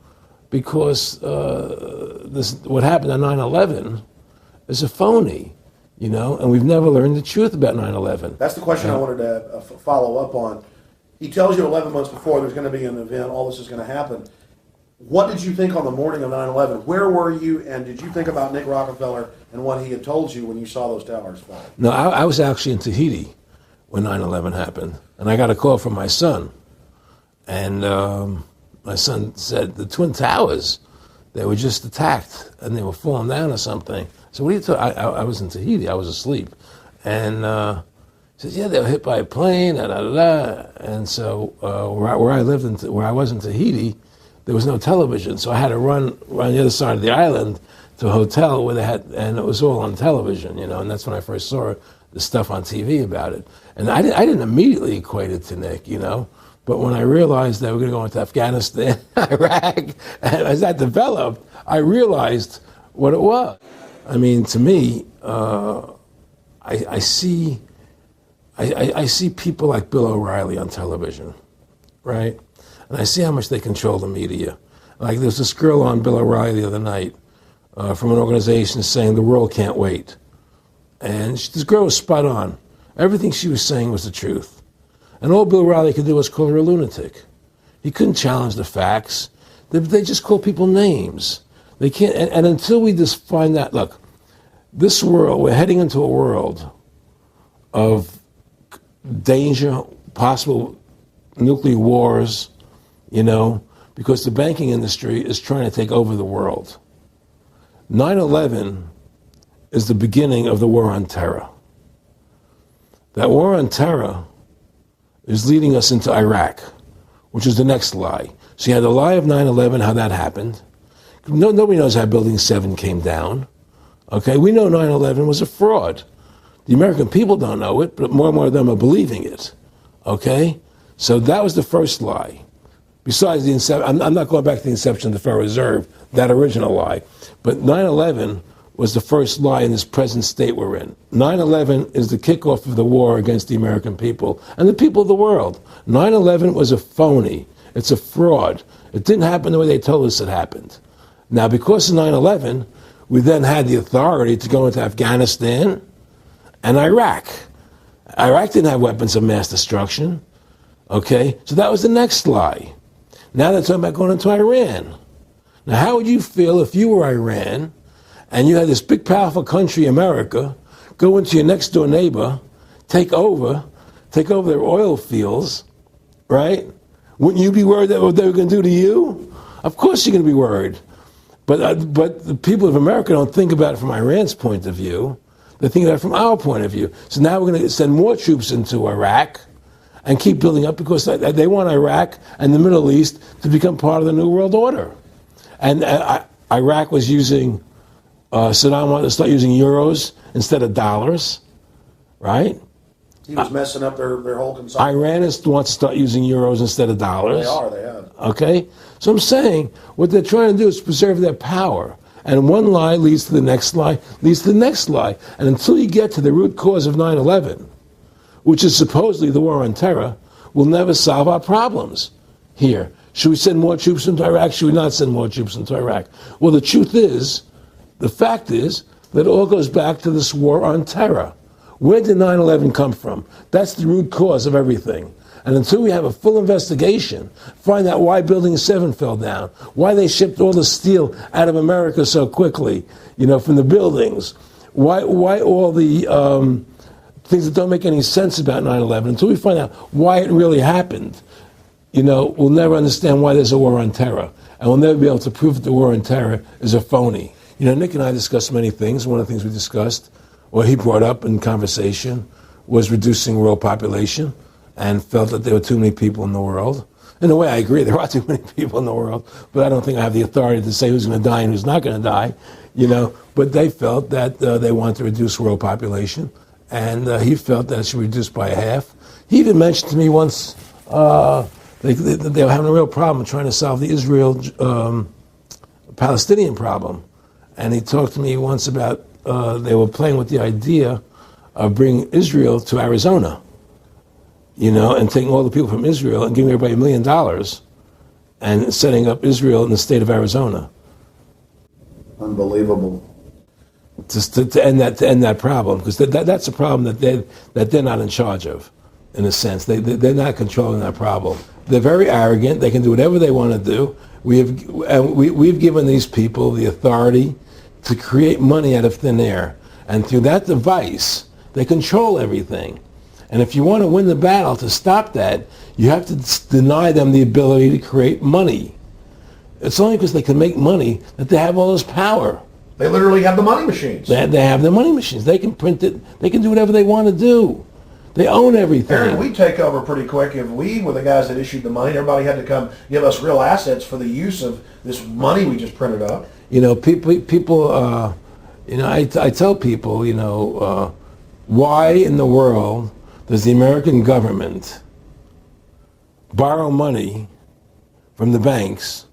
S1: because what happened on 9/11 is a phony, and we've never learned the truth about 9/11.
S4: That's the question I wanted to follow up on. He tells you 11 months before there's going to be an event, all this is going to happen. What did you think on the morning of 9/11? Where were you, and did you think about Nick Rockefeller and what he had told you when you saw those towers fall?
S1: No, I was actually in Tahiti when 9/11 happened, and I got a call from my son, and my son said, the Twin Towers, they were just attacked, and they were falling down or something. So what are you talking? I was in Tahiti, I was asleep, and he says, yeah, they were hit by a plane, and so where I lived, where I was in Tahiti, there was no television, so I had to run the other side of the island to a hotel where they had, and it was all on television, and that's when I first saw the stuff on TV about it. And I didn't immediately equate it to Nick, but when I realized that we're going to go into Afghanistan, Iraq, and as that developed, I realized what it was. I mean, to me, I see people like Bill O'Reilly on television, right? And I see how much they control the media. Like there's this girl on Bill O'Reilly the other night from an organization saying the world can't wait. And this girl was spot on. Everything she was saying was the truth. And all Bill O'Reilly could do was call her a lunatic. He couldn't challenge the facts. They just call people names. They can't, and until we just find that, look, this world, we're heading into a world of danger, possible nuclear wars, because the banking industry is trying to take over the world. 9/11 is the beginning of the war on terror. That war on terror is leading us into Iraq, which is the next lie. So you had the lie of 9/11, how that happened. Nobody knows how Building 7 came down. Okay, we know 9/11 was a fraud. The American people don't know it, but more and more of them are believing it. Okay, so that was the first lie. Besides the inception, I'm not going back to the inception of the Federal Reserve, that original lie. But 9/11 was the first lie in this present state we're in. 9/11 is the kickoff of the war against the American people and the people of the world. 9/11 was a phony. It's a fraud. It didn't happen the way they told us it happened. Now, because of 9/11, we then had the authority to go into Afghanistan and Iraq. Iraq didn't have weapons of mass destruction. Okay? So that was the next lie. Now they're talking about going into Iran. Now, how would you feel if you were Iran and you had this big, powerful country, America, go into your next door neighbor, take over their oil fields, right? Wouldn't you be worried that what they were going to do to you? Of course you're going to be worried. But the people of America don't think about it from Iran's point of view. They think about it from our point of view. So now we're going to send more troops into Iraq and keep building up because they want Iraq and the Middle East to become part of the New World Order. And Iraq was using, Saddam wanted to start using euros instead of dollars, right?
S4: He was messing up their whole consumption.
S1: Iran wants to start using euros instead of dollars.
S4: They have.
S1: Okay? So I'm saying what they're trying to do is preserve their power. And one lie leads to the next lie, leads to the next lie. And until you get to the root cause of 9/11, which is supposedly the war on terror, we'll never solve our problems here. Should we send more troops into Iraq? Should we not send more troops into Iraq? Well, the truth is, the fact is, that it all goes back to this war on terror. Where did 9/11 come from? That's the root cause of everything. And until we have a full investigation, find out why Building 7 fell down, why they shipped all the steel out of America so quickly, from the buildings, why all the things that don't make any sense about 9/11, until we find out why it really happened, we'll never understand why there's a war on terror. And we'll never be able to prove that the war on terror is a phony. Nick and I discussed many things. One of the things we discussed, or he brought up in conversation, was reducing world population, and felt that there were too many people in the world. In a way, I agree, there are too many people in the world, but I don't think I have the authority to say who's going to die and who's not going to die, But they felt that they wanted to reduce world population, and he felt that it should be reduced by half. He even mentioned to me once they were having a real problem trying to solve the Israel-Palestinian problem. And he talked to me once about they were playing with the idea of bringing Israel to Arizona, and taking all the people from Israel and giving everybody $1 million and setting up Israel in the state of Arizona.
S4: Unbelievable.
S1: To end that problem, because that's a problem that they're not in charge of, in a sense. They're not controlling that problem. They're very arrogant. They can do whatever they want to do. We've given these people the authority to create money out of thin air, and through that device, they control everything. And if you want to win the battle to stop that, you have to deny them the ability to create money. It's only because they can make money that they have all this power.
S3: They literally have the money machines.
S1: They have the money machines. They can print it. They can do whatever they want to do. They own everything.
S3: Aaron, we take over pretty quick. If we were the guys that issued the money, everybody had to come give us real assets for the use of this money we just printed up.
S1: People. I tell people, why in the world does the American government borrow money from the banks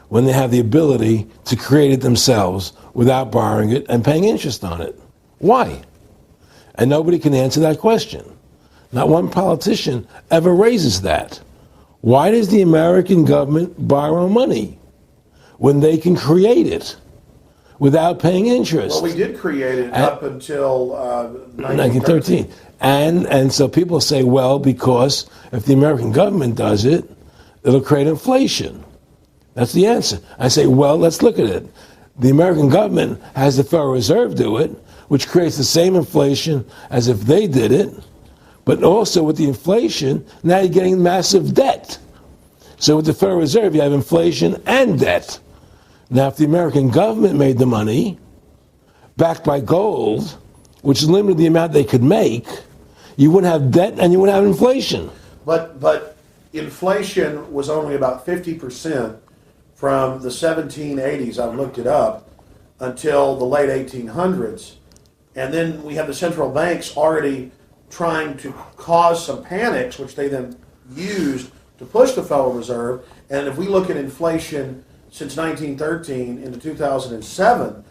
S1: when they have the ability to create it themselves without borrowing it and paying interest on it? Why? And nobody can answer that question. Not one politician ever raises that. Why does the American government borrow money when they can create it without paying interest?
S3: Well, we did create it up until
S1: 1913. And so people say, well, because if the American government does it, it'll create inflation. That's the answer. I say, well, let's look at it. The American government has the Federal Reserve do it, which creates the same inflation as if they did it. But also with the inflation, now you're getting massive debt. So with the Federal Reserve, you have inflation and debt. Now, if the American government made the money, backed by gold, which limited the amount they could make, you wouldn't have debt and you wouldn't have inflation.
S4: But inflation was only about 50% from the 1780s, I've looked it up, until the late 1800s. And then we have the central banks already trying to cause some panics, which they then used to push the Federal Reserve. And if we look at inflation since 1913 into 2007,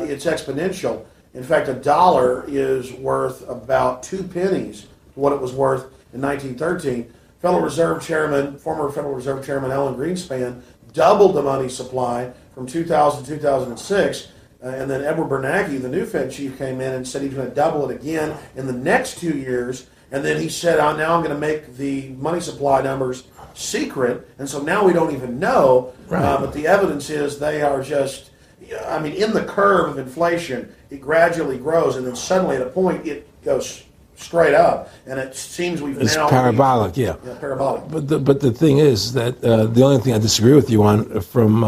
S4: it's exponential. In fact, a dollar is worth about 2 pennies what it was worth in 1913. Former Federal Reserve Chairman Alan Greenspan doubled the money supply from 2000 to 2006. And then Edward Bernanke, the new Fed chief, came in and said he's going to double it again in the next 2 years. And then he said, now I'm going to make the money supply numbers secret. And so now we don't even know.
S1: Right.
S4: But the evidence is they are just, in the curve of inflation, it gradually grows. And then suddenly at a point, it goes straight up. And it seems
S1: it's parabolic, yeah.
S4: Yeah, parabolic.
S1: But the thing is that the only thing I disagree with you on from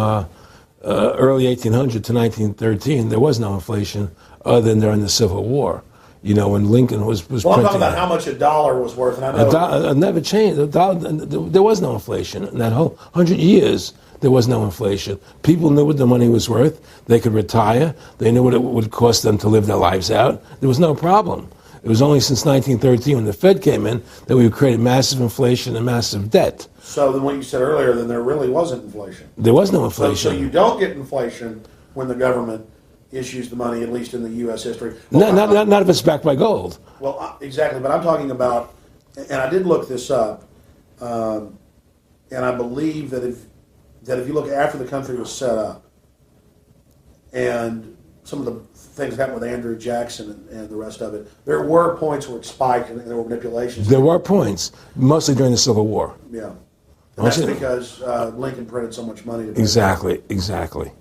S1: early 1800 to 1913, there was no inflation other than during the Civil War. When Lincoln was
S4: Well, I'm talking about how much a dollar was worth. And I know
S1: it never changed. There was no inflation. In that whole 100 years, there was no inflation. People knew what the money was worth. They could retire. They knew what it would cost them to live their lives out. There was no problem. It was only since 1913, when the Fed came in, that we created massive inflation and massive debt.
S4: So then what you said earlier, then there really wasn't inflation.
S1: There was no inflation.
S4: So you don't get inflation when the government issues the money, at least in the U.S. history.
S1: Not if it's backed by gold.
S4: Well, exactly. But I'm talking about, and I did look this up, and I believe that if you look after the country was set up, and some of the things that happened with Andrew Jackson and the rest of it, there were points where it spiked and there were manipulations.
S1: There were points, mostly during the Civil War.
S4: Yeah. And that's because Lincoln printed so much money.
S1: Exactly.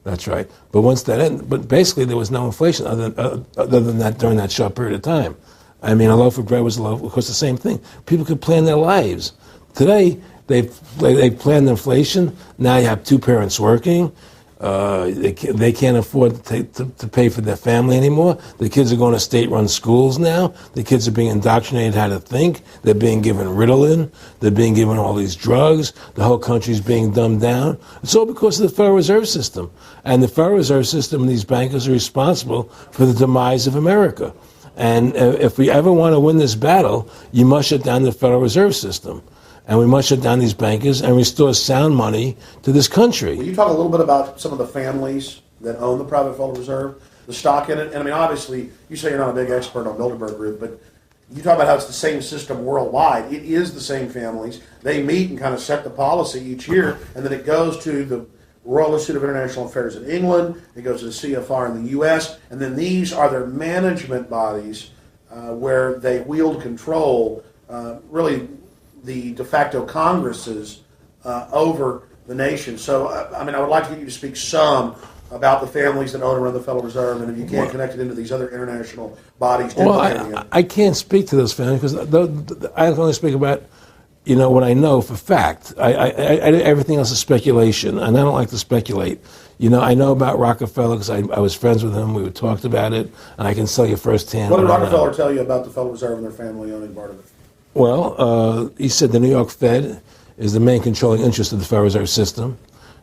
S1: That's right. But once that ended, but basically there was no inflation other than that during that short period of time. A loaf of bread was a loaf. Of course, the same thing. People could plan their lives. Today, they plan inflation. Now you have two parents working. They can't afford to pay for their family anymore. The kids are going to state-run schools now. The kids are being indoctrinated how to think. They're being given Ritalin. They're being given all these drugs. The whole country's being dumbed down. It's all because of the Federal Reserve System. And the Federal Reserve System and these bankers are responsible for the demise of America. And if we ever want to win this battle, you must shut down the Federal Reserve System. And we must shut down these bankers and restore sound money to this country.
S4: Will you talk a little bit about some of the families that own the private Federal Reserve, the stock in it? And obviously, you say you're not a big expert on Bilderberg Group, but you talk about how it's the same system worldwide. It is the same families. They meet and kind of set the policy each year, and then it goes to the Royal Institute of International Affairs in England, it goes to the CFR in the U.S., and then these are their management bodies where they wield control, really the de facto Congresses over the nation. So, I would like to get you to speak some about the families that own and run the Federal Reserve, and if you can't connect it into these other international bodies.
S1: Well, I can't speak to those families because I can only speak about what I know for fact. Everything else is speculation, and I don't like to speculate. I know about Rockefeller because I was friends with him. We talked about it, and I can tell you firsthand.
S4: What did Rockefeller tell you about the Federal Reserve and their family owning part of it?
S1: Well, he said the New York Fed is the main controlling interest of the Federal Reserve System.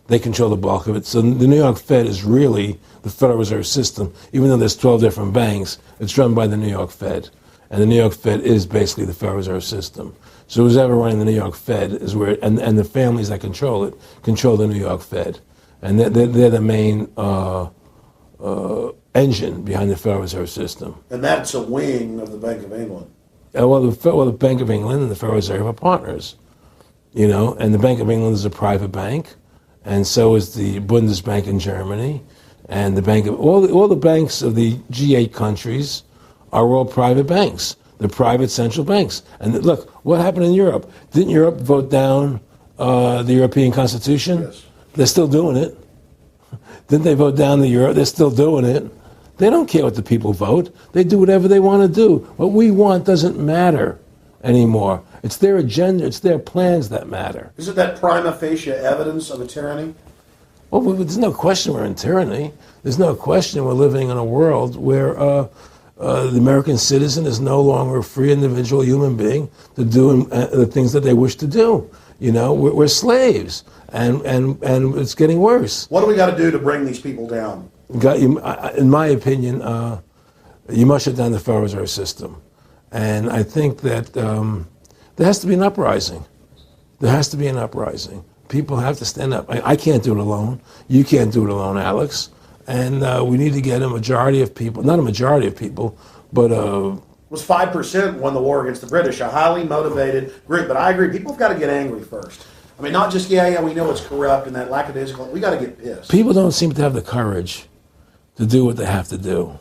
S1: They control the bulk of it. So the New York Fed is really the Federal Reserve System. Even though there's 12 different banks, it's run by the New York Fed. And the New York Fed is basically the Federal Reserve System. So who's ever running the New York Fed is where, and the families that control it, control the New York Fed. And they're the main engine behind the Federal Reserve System.
S4: And that's a wing of the Bank of England.
S1: The Bank of England and the Federal Reserve are partners, and the Bank of England is a private bank, and so is the Bundesbank in Germany, and the bank of all the banks of the G8 countries are all private banks. They're private central banks. And look, what happened in Europe? Didn't Europe vote down the European Constitution?
S4: Yes.
S1: They're still doing it. Didn't they vote down the euro? They're still doing it. They don't care what the people vote. They do whatever they want to do. What we want doesn't matter anymore. It's their agenda, it's their plans that matter.
S4: Isn't that prima facie evidence of a tyranny?
S1: Well, there's no question we're in tyranny. There's no question we're living in a world where the American citizen is no longer a free individual human being to do the things that they wish to do. We're slaves, and it's getting worse.
S4: What do we got to do to bring these people down?
S1: In my opinion, you must shut down the Federal Reserve System. And I think that there has to be an uprising. There has to be an uprising. People have to stand up. I can't do it alone. You can't do it alone, Alex. And we need to get a majority of people, not a majority of people, but
S4: was 5% won the war against the British, a highly motivated group. But I agree, people have got to get angry first. I mean, not just, yeah, we know it's corrupt and that lackadaisical. We got to get pissed.
S1: People don't seem to have the courage to do what they have to do,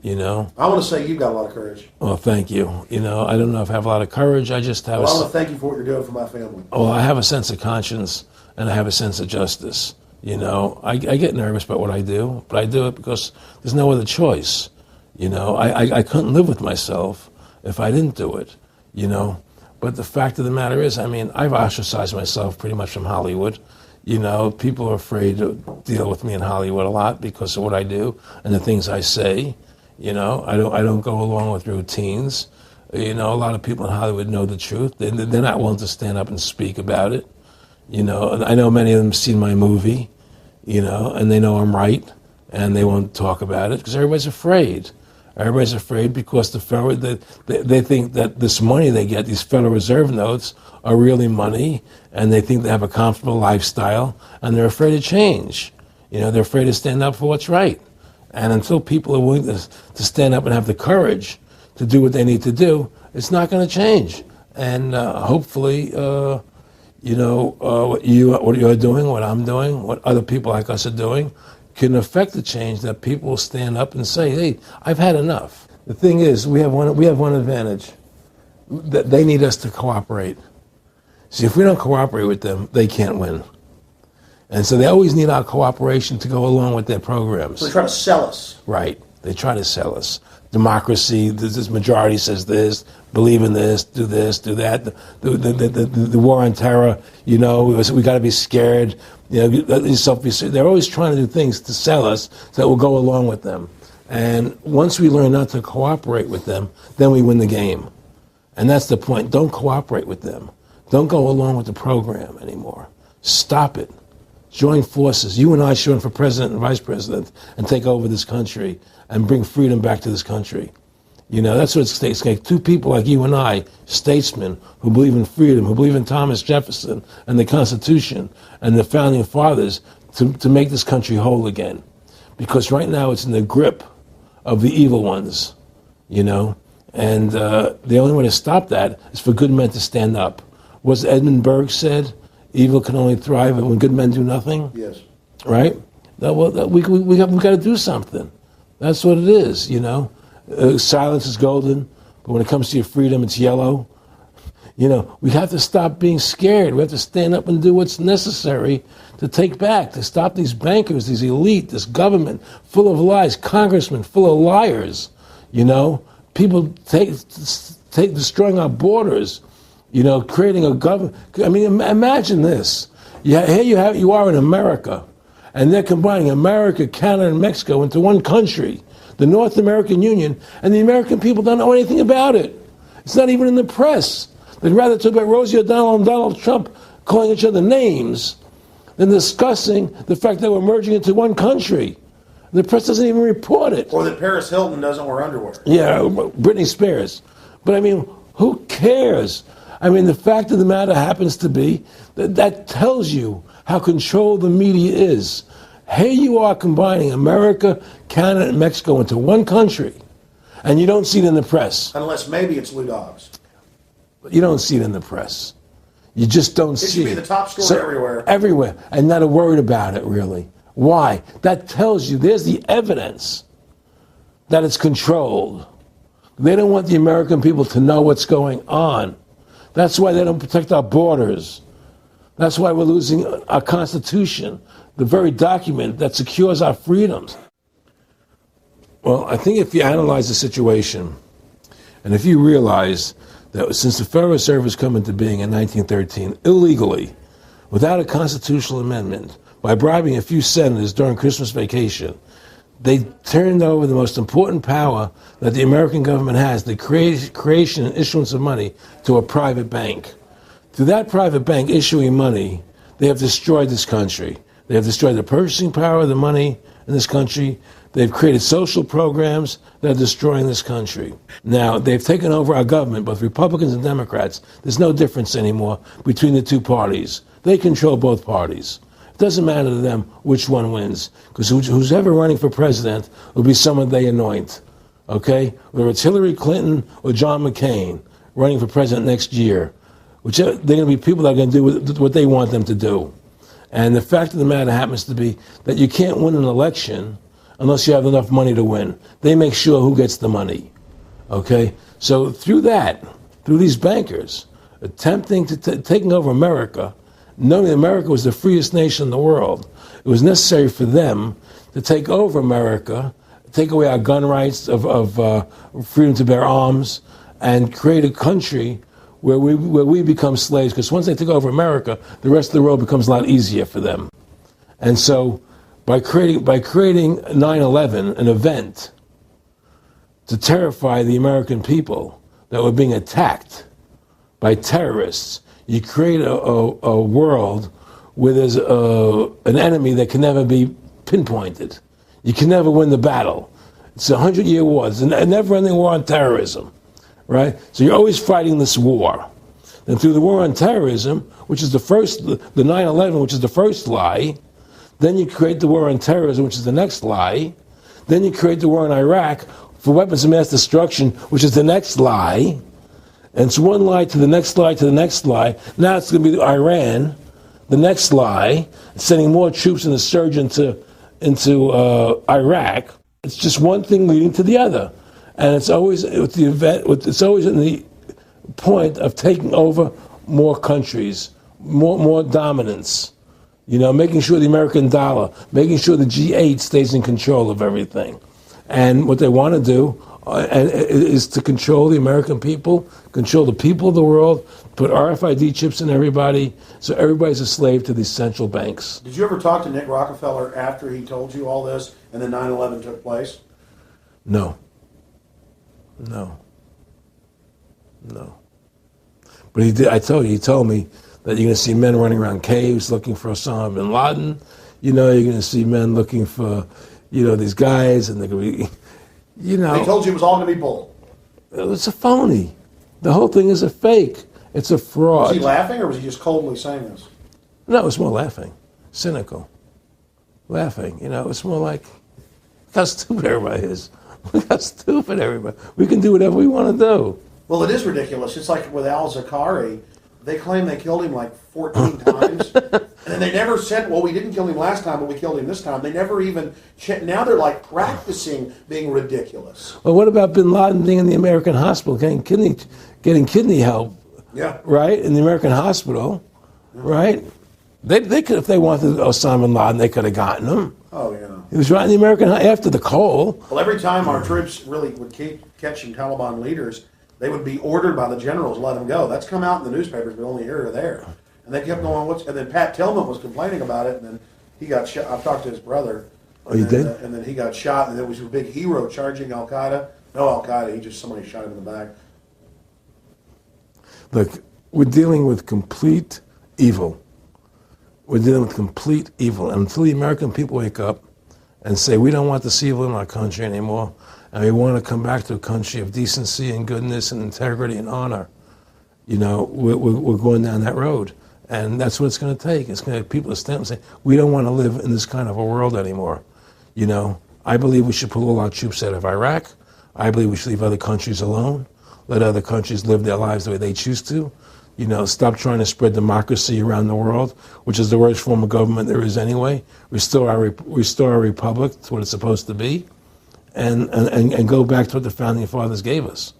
S1: you know?
S4: I want to say you've got a lot of courage.
S1: Well, thank you. You know, I don't know if I have a lot of courage. I just have
S4: I want to thank you for what you're doing for my family.
S1: Well, I have a sense of conscience and I have a sense of justice. You know, I get nervous about what I do, but I do it because there's no other choice. You know, I couldn't live with myself if I didn't do it, you know? But the fact of the matter is, I mean, I've ostracized myself pretty much from Hollywood. You know, people are afraid to deal with me in Hollywood a lot because of what I do and the things I say. You know, I don't go along with routines. You know, a lot of people in Hollywood know the truth. They're not willing to stand up and speak about it. You know, and I know many of them have seen my movie, you know, and they know I'm right, and they won't talk about it because everybody's afraid. Everybody's afraid because they think that this money they get, these Federal Reserve notes, are really money, and they think they have a comfortable lifestyle, and they're afraid to change. You know, they're afraid to stand up for what's right. And until people are willing to stand up and have the courage to do what they need to do, it's not going to change. And hopefully, you know, what you're doing, what I'm doing, what other people like us are doing, can affect the change that people will stand up and say, hey, I've had enough. The thing is, we have one advantage. That they need us to cooperate. See, if we don't cooperate with them, they can't win. And so they always need our cooperation to go along with their programs.
S4: So they try to sell us.
S1: Right. They try to sell us. Democracy, this majority says this, believe in this, do that. The war on terror, you know, we got to be scared. You know, they're always trying to do things to sell us so that we'll go along with them. And once we learn not to cooperate with them, then we win the game. And that's the point. Don't cooperate with them. Don't go along with the program anymore. Stop it. Join forces. You and I should run for president and vice president and take over this country and bring freedom back to this country. You know, that's what it takes. Two people like you and I, statesmen who believe in freedom, who believe in Thomas Jefferson and the Constitution and the founding fathers to make this country whole again. Because right now it's in the grip of the evil ones, you know. And the only way to stop that is for good men to stand up. What's Edmund Burke said? Evil can only thrive when good men do nothing.
S4: Yes.
S1: Right? We got to do something. That's what it is, you know. Silence is golden, but when it comes to your freedom, it's yellow. You know, we have to stop being scared. We have to stand up and do what's necessary to take back, to stop these bankers, these elite, this government full of lies, congressmen full of liars, you know. People destroying our borders, you know, creating a government. I mean, imagine this. Here you are in America, and they're combining America, Canada, and Mexico into one country, the North American Union, and the American people don't know anything about it. It's not even in the press. They'd rather talk about Rosie O'Donnell and Donald Trump calling each other names than discussing the fact that we're merging into one country. The press doesn't even report it.
S4: Or that Paris Hilton doesn't wear underwear.
S1: Yeah, Britney Spears. But I mean, who cares? I mean, the fact of the matter happens to be that tells you how controlled the media is. Here you are combining America, Canada, and Mexico into one country, and you don't see it in the press.
S4: Unless maybe it's Lou Dobbs.
S1: You don't see it in the press. You just don't see it.
S4: It should be the top story everywhere.
S1: Everywhere, and not a word about it, really. Why? That tells you there's the evidence that it's controlled. They don't want the American people to know what's going on. That's why they don't protect our borders. That's why we're losing our Constitution, the very document that secures our freedoms. Well, I think if you analyze the situation, and if you realize that since the Federal Reserve has come into being in 1913, illegally, without a constitutional amendment, by bribing a few senators during Christmas vacation, they turned over the most important power that the American government has, the creation and issuance of money, to a private bank. Through that private bank issuing money, they have destroyed this country. They have destroyed the purchasing power of the money in this country. They've created social programs that are destroying this country. Now, they've taken over our government, both Republicans and Democrats. There's no difference anymore between the two parties. They control both parties. It doesn't matter to them which one wins, because who's ever running for president will be someone they anoint, okay? Whether it's Hillary Clinton or John McCain running for president next year, they're going to be people that are going to do what they want them to do. And the fact of the matter happens to be that you can't win an election unless you have enough money to win. They make sure who gets the money, okay? So through these bankers attempting to taking over America, knowing that America was the freest nation in the world, it was necessary for them to take over America, take away our gun rights of freedom to bear arms, and create a country where we become slaves. Because once they take over America, the rest of the world becomes a lot easier for them. And so, by creating 9/11, an event to terrify the American people that were being attacked by terrorists, you create a world where there's an enemy that can never be pinpointed. You can never win the battle. It's a 100-year war. It's a never-ending war on terrorism, right? So you're always fighting this war. And through the war on terrorism, which is the 9/11, which is the first lie, then you create the war on terrorism, which is the next lie. Then you create the war in Iraq for weapons of mass destruction, which is the next lie. And it's one lie to the next lie to the next lie. Now it's going to be Iran, the next lie, sending more troops and a surge into Iraq. It's just one thing leading to the other, and it's always with the event. It's always in the point of taking over more countries, more dominance. You know, making sure the American dollar, making sure the G8 stays in control of everything, and what they want to do is to control the American people, control the people of the world, put RFID chips in everybody, so everybody's a slave to these central banks.
S4: Did you ever talk to Nick Rockefeller after he told you all this and then 9/11 took place?
S1: No. But he did. He told me that you're going to see men running around caves looking for Osama bin Laden. You know, you're going to see men looking for, these guys, and they're going to be,
S4: They told you it was all going to be bull.
S1: It's a phony. The whole thing is a fake. It's a fraud.
S4: Was he laughing, or was he just coldly saying this?
S1: No, it's more laughing. Cynical. Laughing. It's more like, look how stupid everybody is. Look how stupid everybody. We can do whatever we want to do.
S4: Well, it is ridiculous. It's like with al-Zakari. They claim they killed him like 14 times. And they never said, well, we didn't kill him last time, but we killed him this time. They never even now they're like practicing being ridiculous.
S1: Well, what about bin Laden being in the American hospital, getting kidney help?
S4: Yeah.
S1: Right? In the American hospital, right? They could, if they wanted Osama bin Laden, they could have gotten him.
S4: Oh, yeah.
S1: He was right in the American, after the Cole.
S4: Well, every time our troops really would keep catching Taliban leaders, they would be ordered by the generals to let them go. That's come out in the newspapers, but only here or there. And they kept going, and then Pat Tillman was complaining about it, and then he got shot. I talked to his brother.
S1: Oh, you did?
S4: And then he got shot, and there was a big hero charging Al-Qaeda. No Al-Qaeda, somebody shot him in the back.
S1: Look, we're dealing with complete evil. We're dealing with complete evil. And until the American people wake up and say, we don't want this evil in our country anymore, and we want to come back to a country of decency and goodness and integrity and honor, we're going down that road. And that's what it's going to take. It's going to people to stand up and say, we don't want to live in this kind of a world anymore. I believe we should pull all our troops out of Iraq. I believe we should leave other countries alone. Let other countries live their lives the way they choose to. Stop trying to spread democracy around the world, which is the worst form of government there is anyway. Restore our republic to what it's supposed to be, and go back to what the founding fathers gave us,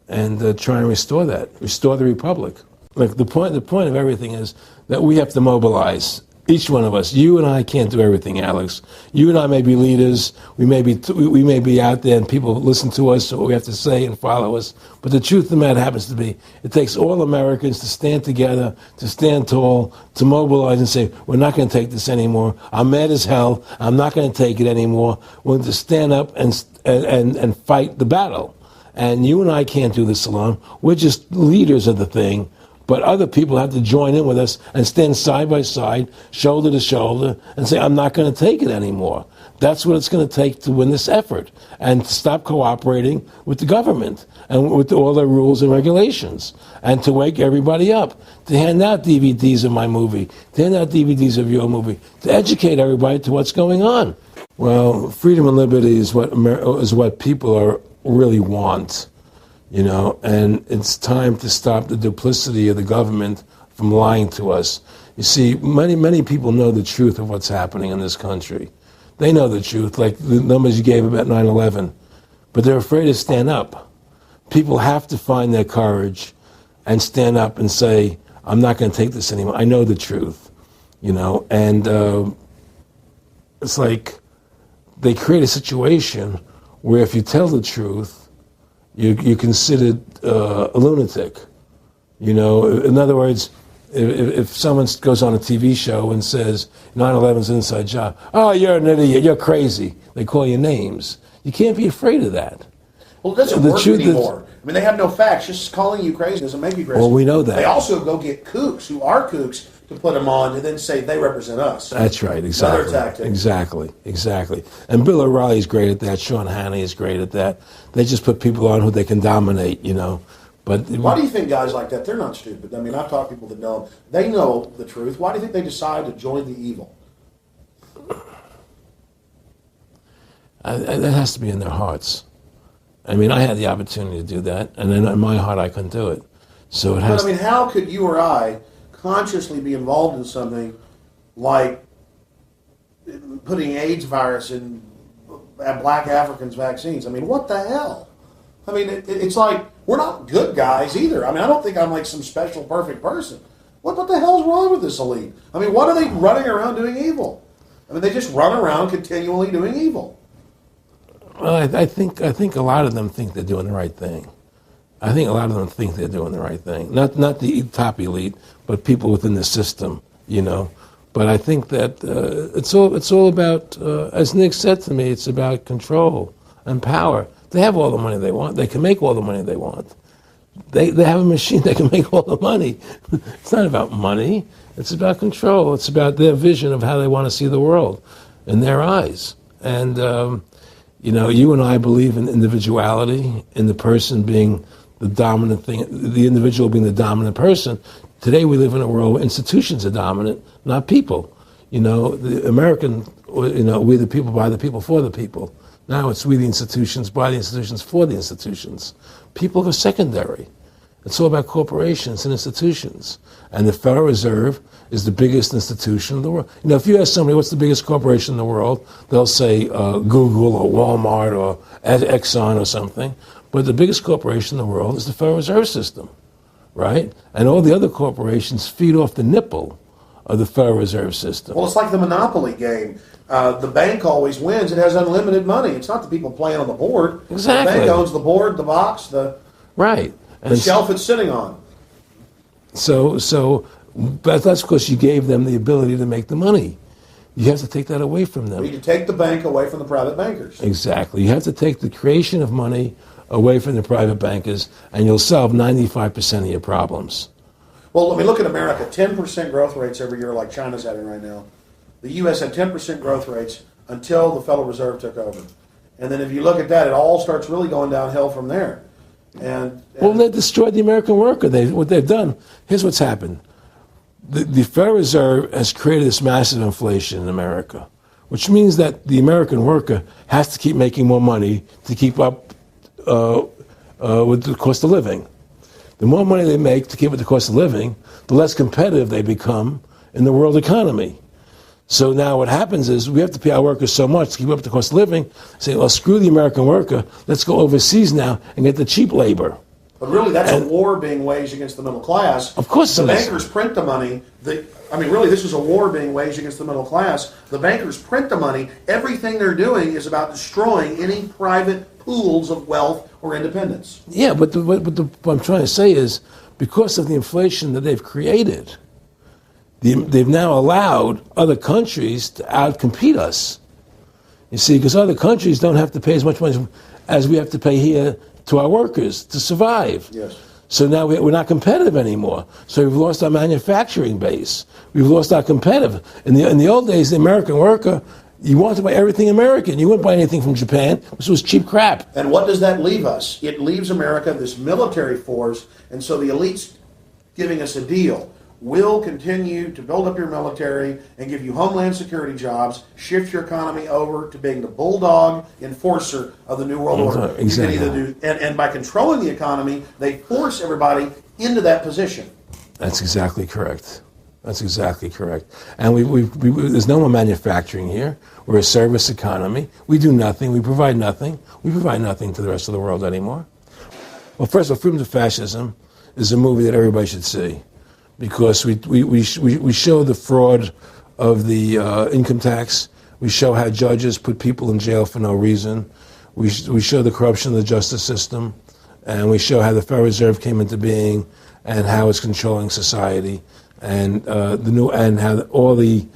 S1: and try and restore that. Restore the republic. Like the point of everything is that we have to mobilize. Each one of us. You and I can't do everything, Alex. You and I may be leaders. We may be out there, and people listen to us, what we have to say, and follow us. But the truth of the matter happens to be, it takes all Americans to stand together, to stand tall, to mobilize and say, we're not going to take this anymore. I'm mad as hell. I'm not going to take it anymore. We're going to stand up and fight the battle. And you and I can't do this alone. We're just leaders of the thing. But other people have to join in with us and stand side by side, shoulder to shoulder, and say, I'm not going to take it anymore. That's what it's going to take to win this effort, and to stop cooperating with the government and with all their rules and regulations, and to wake everybody up, to hand out DVDs of my movie, to hand out DVDs of your movie, to educate everybody to what's going on. Well, freedom and liberty is what people really want. You know, and it's time to stop the duplicity of the government from lying to us. You see, many people know the truth of what's happening in this country. They know the truth, like the numbers you gave about 9/11, but they're afraid to stand up. People have to find their courage and stand up and say, I'm not going to take this anymore. I know the truth, you know, and it's like they create a situation where if you tell the truth, you're considered a lunatic. You know, in other words, if someone goes on a TV show and says 9/11's an inside job, oh, you're an idiot, you're crazy. They call you names. You can't be afraid of that.
S4: Well, it doesn't work anymore. I mean, they have no facts. Just calling you crazy doesn't make you crazy.
S1: Well, we know that.
S4: They also go get kooks who are kooks to put them on and then say they represent us.
S1: That's right, exactly.
S4: Another tactic.
S1: Exactly. And Bill O'Reilly's great at that. Sean Hannity is great at that. They just put people on who they can dominate, you know. But
S4: why do you think guys like that, they're not stupid? I mean, I've talked to people that know, they know the truth. Why do you think they decide to join the evil?
S1: That has to be in their hearts. I mean, I had the opportunity to do that, and then in my heart I couldn't do it. So it has.
S4: But I mean, how could you or I consciously be involved in something like putting AIDS virus in black Africans' vaccines? I mean, what the hell? I mean, it's like, we're not good guys either. I mean, I don't think I'm like some special perfect person. What the hell's wrong with this elite? I mean, what are they running around doing evil? I mean, they just run around continually doing evil.
S1: Well, I think a lot of them think they're doing the right thing. I think a lot of them think they're doing the right thing. Not the top elite, but people within the system, you know. But I think that it's all about, as Nick said to me, it's about control and power. They have all the money they want. They can make all the money they want. They have a machine that can make all the money. It's not about money. It's about control. It's about their vision of how they want to see the world in their eyes. And, you know, you and I believe in individuality, in the person being the dominant thing, the individual being the dominant person. Today we live in a world where institutions are dominant, not people. You know, the American, you know, we the people, by the people, for the people. Now it's we the institutions, by the institutions, for the institutions. People are secondary. It's all about corporations and institutions. And the Federal Reserve is the biggest institution in the world. You know, if you ask somebody what's the biggest corporation in the world, they'll say Google or Walmart or Exxon or something. But the biggest corporation in the world is the Federal Reserve System, right? And all the other corporations feed off the nipple of the Federal Reserve System.
S4: Well, it's like the Monopoly game. The bank always wins. It has unlimited money. It's not the people playing on the board.
S1: Exactly.
S4: The bank owns the board, the box, the shelf it's sitting on.
S1: But that's because you gave them the ability to make the money. You have to take that away from them.
S4: You can take the bank away from the private bankers.
S1: Exactly. You have to take the creation of money away from the private bankers, and you'll solve 95% of your problems.
S4: Well, I mean, look at America. 10% growth rates every year like China's having right now. The U.S. had 10% growth rates until the Federal Reserve took over. And then if you look at that, it all starts really going downhill from there. Well, they destroyed the American worker. What they've done, here's what's happened. The Federal Reserve has created this massive inflation in America, which means that the American worker has to keep making more money to keep up with the cost of living. The more money they make to keep with the cost of living, the less competitive they become in the world economy. So now what happens is we have to pay our workers so much to keep up with the cost of living, say, well, screw the American worker, let's go overseas now and get the cheap labor. But really, that's a war being waged against the middle class.
S1: Of course
S4: the bankers print the money. Really, this is a war being waged against the middle class. The bankers print the money. Everything they're doing is about destroying any private pools of wealth or independence.
S1: Yeah, but what I'm trying to say is, because of the inflation that they've created, they've now allowed other countries to outcompete us. You see, because other countries don't have to pay as much money as we have to pay here to our workers to survive.
S4: Yes.
S1: So now we're not competitive anymore. So we've lost our manufacturing base. We've lost our competitive. In the old days, the American worker, you wanted to buy everything American. You wouldn't buy anything from Japan. This was cheap crap.
S4: And what does that leave us? It leaves America this military force, and so the elites giving us a deal. We'll continue to build up your military and give you homeland security jobs, shift your economy over to being the bulldog enforcer of the New World Order.
S1: Exactly.
S4: You can either do, and by controlling the economy, they force everybody into that position.
S1: That's exactly correct. That's exactly correct. And there's no more manufacturing here. We're a service economy. We do nothing. We provide nothing. We provide nothing to the rest of the world anymore. Well, first of all, Freedom to Fascism is a movie that everybody should see, because we show the fraud of the income tax. We show how judges put people in jail for no reason. We show the corruption of the justice system, and we show how the Federal Reserve came into being and how it's controlling society, and how all the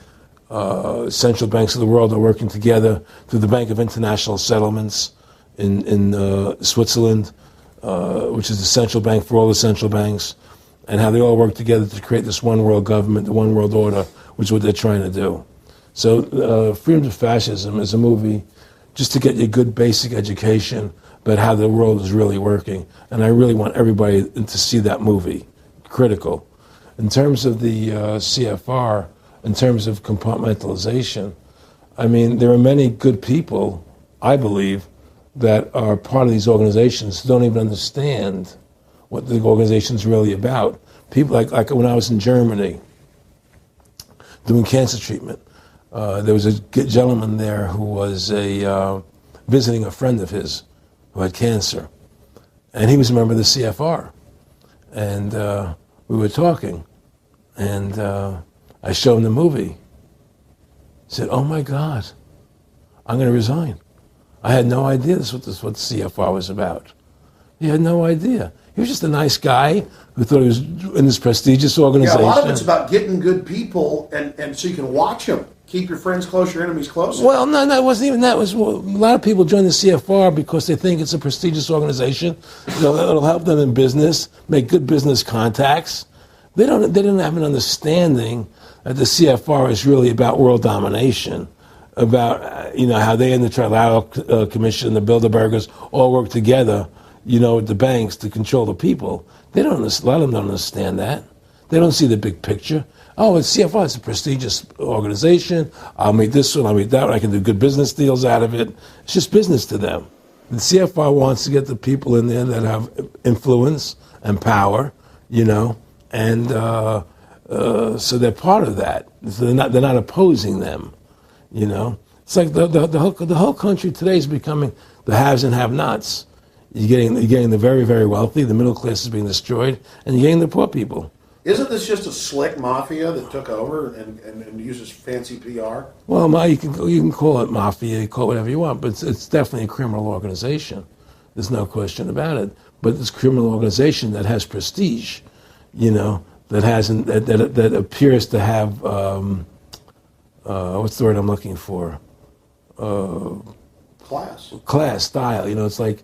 S1: central banks of the world are working together through the Bank of International Settlements in Switzerland, which is the central bank for all the central banks, and how they all work together to create this one world government, the one world order, which is what they're trying to do. So Freedom to Fascism is a movie just to get you a good basic education about how the world is really working. And I really want everybody to see that movie. Critical. In terms of the CFR, in terms of compartmentalization, I mean, there are many good people, I believe, that are part of these organizations who don't even understand what the organization's really about. People like when I was in Germany doing cancer treatment, there was a gentleman there who was visiting a friend of his who had cancer, and he was a member of the CFR, and we were talking, and I showed him the movie. He said, "Oh my God, I'm going to resign. I had no idea this was what the CFR was about." He had no idea. He was just a nice guy who thought he was in this prestigious organization.
S4: Yeah, a lot of it's about getting good people, and so you can watch them. Keep your friends close, your enemies close.
S1: Well, no, it wasn't even that. It was, a lot of people join the CFR because they think it's a prestigious organization. It'll help them in business, make good business contacts. They didn't have an understanding that the CFR is really about world domination, about how they and the Trilateral Commission and the Bilderbergers all work together, with the banks to control the people. A lot of them don't understand that. They don't see the big picture. Oh, it's CFR, it's a prestigious organization. I'll meet this one, I'll meet that one. I can do good business deals out of it. It's just business to them. The CFR wants to get the people in there that have influence and power, and so they're part of that. So they're not opposing them, It's like the whole country today is becoming the haves and have-nots. You're getting the very, very wealthy, the middle class is being destroyed, and you're getting the poor people.
S4: Isn't this just a slick mafia that took over and uses fancy PR?
S1: Well, you can call it mafia, you call it whatever you want, but it's definitely a criminal organization. There's no question about it. But it's a criminal organization that has prestige, that appears to have what's the word I'm looking for? Class style. It's like,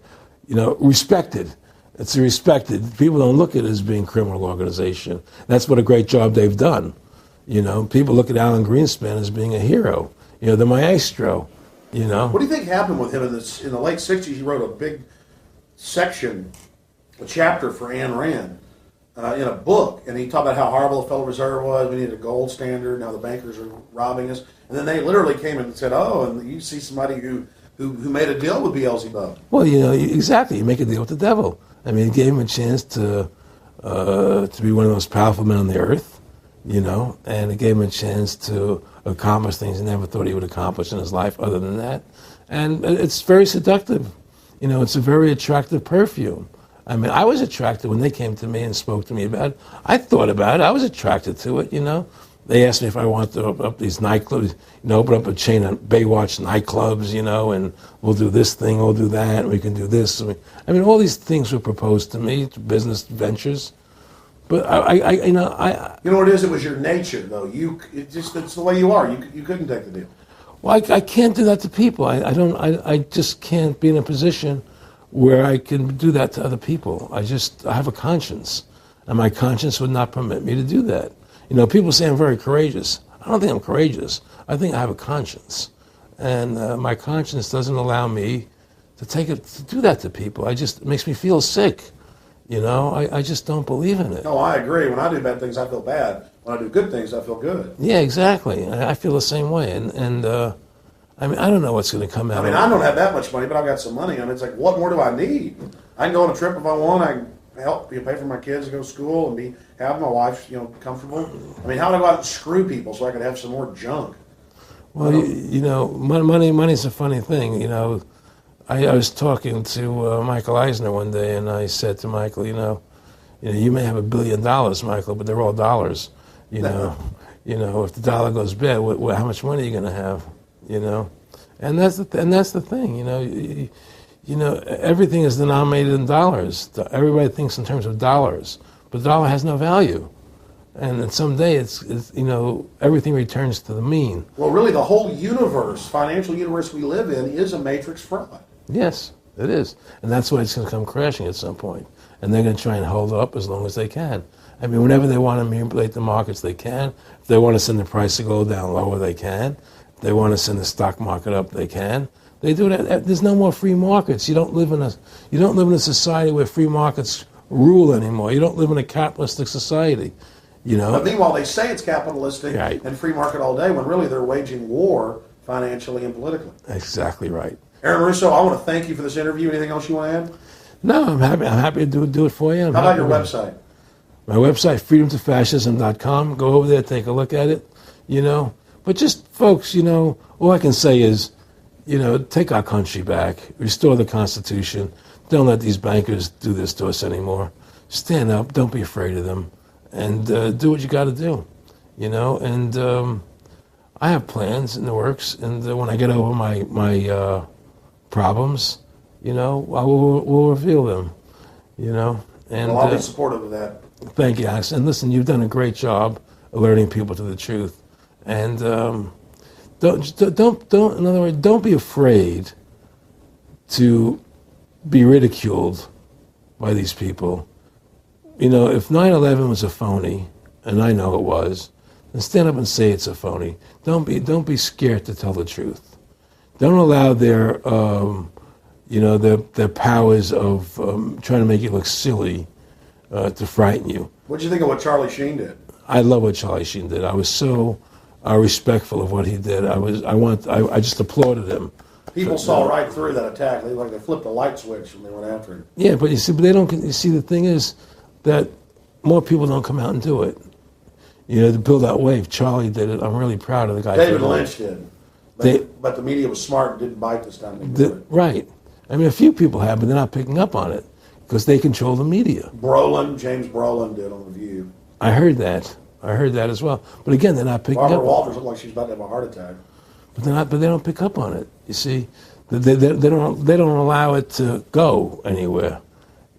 S1: respected. It's respected. People don't look at it as being a criminal organization. That's what a great job they've done. People look at Alan Greenspan as being a hero. The maestro.
S4: What do you think happened with him in the late '60s? He wrote a big section, a chapter for Ayn Rand in a book, and he talked about how horrible the Federal Reserve was. We needed a gold standard. Now the bankers are robbing us. And then they literally came in and said, "Oh, and you see somebody who made a deal with Beelzebub."
S1: Well, exactly. You make a deal with the devil. I mean, it gave him a chance to be one of the most powerful men on the earth, and it gave him a chance to accomplish things he never thought he would accomplish in his life other than that. And it's very seductive. It's a very attractive perfume. I mean, I was attracted when they came to me and spoke to me about it. I thought about it. I was attracted to it, They asked me if I wanted to open up these nightclubs, open up a chain of Baywatch nightclubs, and we'll do this thing, we'll do that, and we can do this. I mean, all these things were proposed to me, business ventures. But
S4: you know what it is? It was your nature, though. It's the way you are. You couldn't take the deal.
S1: Well, I can't do that to people. I just can't be in a position where I can do that to other people. I have a conscience, and my conscience would not permit me to do that. You know, people say I'm very courageous. I don't think I'm courageous. I think I have a conscience, and my conscience doesn't allow me to do that to people. It makes me feel sick. You know, I just don't believe in it.
S4: No, I agree. When I do bad things, I feel bad. When I do good things, I feel good.
S1: Yeah, exactly. I feel the same way, and I mean, I don't know what's going to come out.
S4: I mean, I don't have that much money, but I've got some money. I mean, it's like, what more do I need? I can go on a trip if I want. I can help pay for my kids to go to school and have my wife, comfortable. I mean, how do I go out and screw people so I can have some more junk?
S1: Well, you know, money's a funny thing. You know, I was talking to Michael Eisner one day, and I said to Michael, you may have $1 billion, Michael, but they're all dollars. You know, if the dollar goes bad, how much money are you going to have? You know, and that's the thing. You know, everything is denominated in dollars. Everybody thinks in terms of dollars, but the dollar has no value. And then someday it's everything returns to the mean.
S4: Well, really, the whole universe, financial universe we live in, is a matrix fraud.
S1: Yes, it is, and that's why it's going to come crashing at some point. And they're going to try and hold it up as long as they can. I mean, whenever they want to manipulate the markets, they can. If they want to send the price to go down lower, they can. If they want to send the stock market up, they can. They do that. There's no more free markets. You don't live in a society where free markets rule anymore. You don't live in a capitalistic society. You know.
S4: But meanwhile, they say it's capitalistic and free market all day, when really they're waging war financially and politically.
S1: Exactly right.
S4: Aaron Russo, I want to thank you for this interview. Anything else you want to add?
S1: No, I'm happy to do it for you.
S4: How about your website?
S1: My website, freedomtofascism.com. Go over there, take a look at it. But just folks, all I can say is, take our country back, restore the Constitution. Don't let these bankers do this to us anymore. Stand up. Don't be afraid of them, and do what you got to do. And I have plans in the works, and when I get over my problems, we'll reveal them. And
S4: well, I'll be supportive of that.
S1: Thank you, Alex. And listen, you've done a great job alerting people to the truth. And don't. In other words, don't be afraid to be ridiculed by these people. If 9/11 was a phony, and I know it was, then stand up and say it's a phony. Don't be scared to tell the truth. Don't allow their powers of trying to make you look silly to frighten you.
S4: What did you think of what Charlie Sheen did?
S1: I love what Charlie Sheen did. I was so respectful of what he did. I just applauded him.
S4: People saw right through that attack. They flipped a light switch when they went after him.
S1: Yeah, but they don't. You see, the thing is that more people don't come out and do it. To build that wave. Charlie did it. I'm really proud of the guy.
S4: David Lynch did. But the media was smart and didn't bite this time.
S1: Right. I mean, a few people have, but they're not picking up on it because they control the media.
S4: James Brolin did on The View.
S1: I heard that as well. But again, they're not picking up.
S4: Barbara Walters looked like she's about to have a heart attack.
S1: But they don't pick up on it. You see, they don't allow it to go anywhere.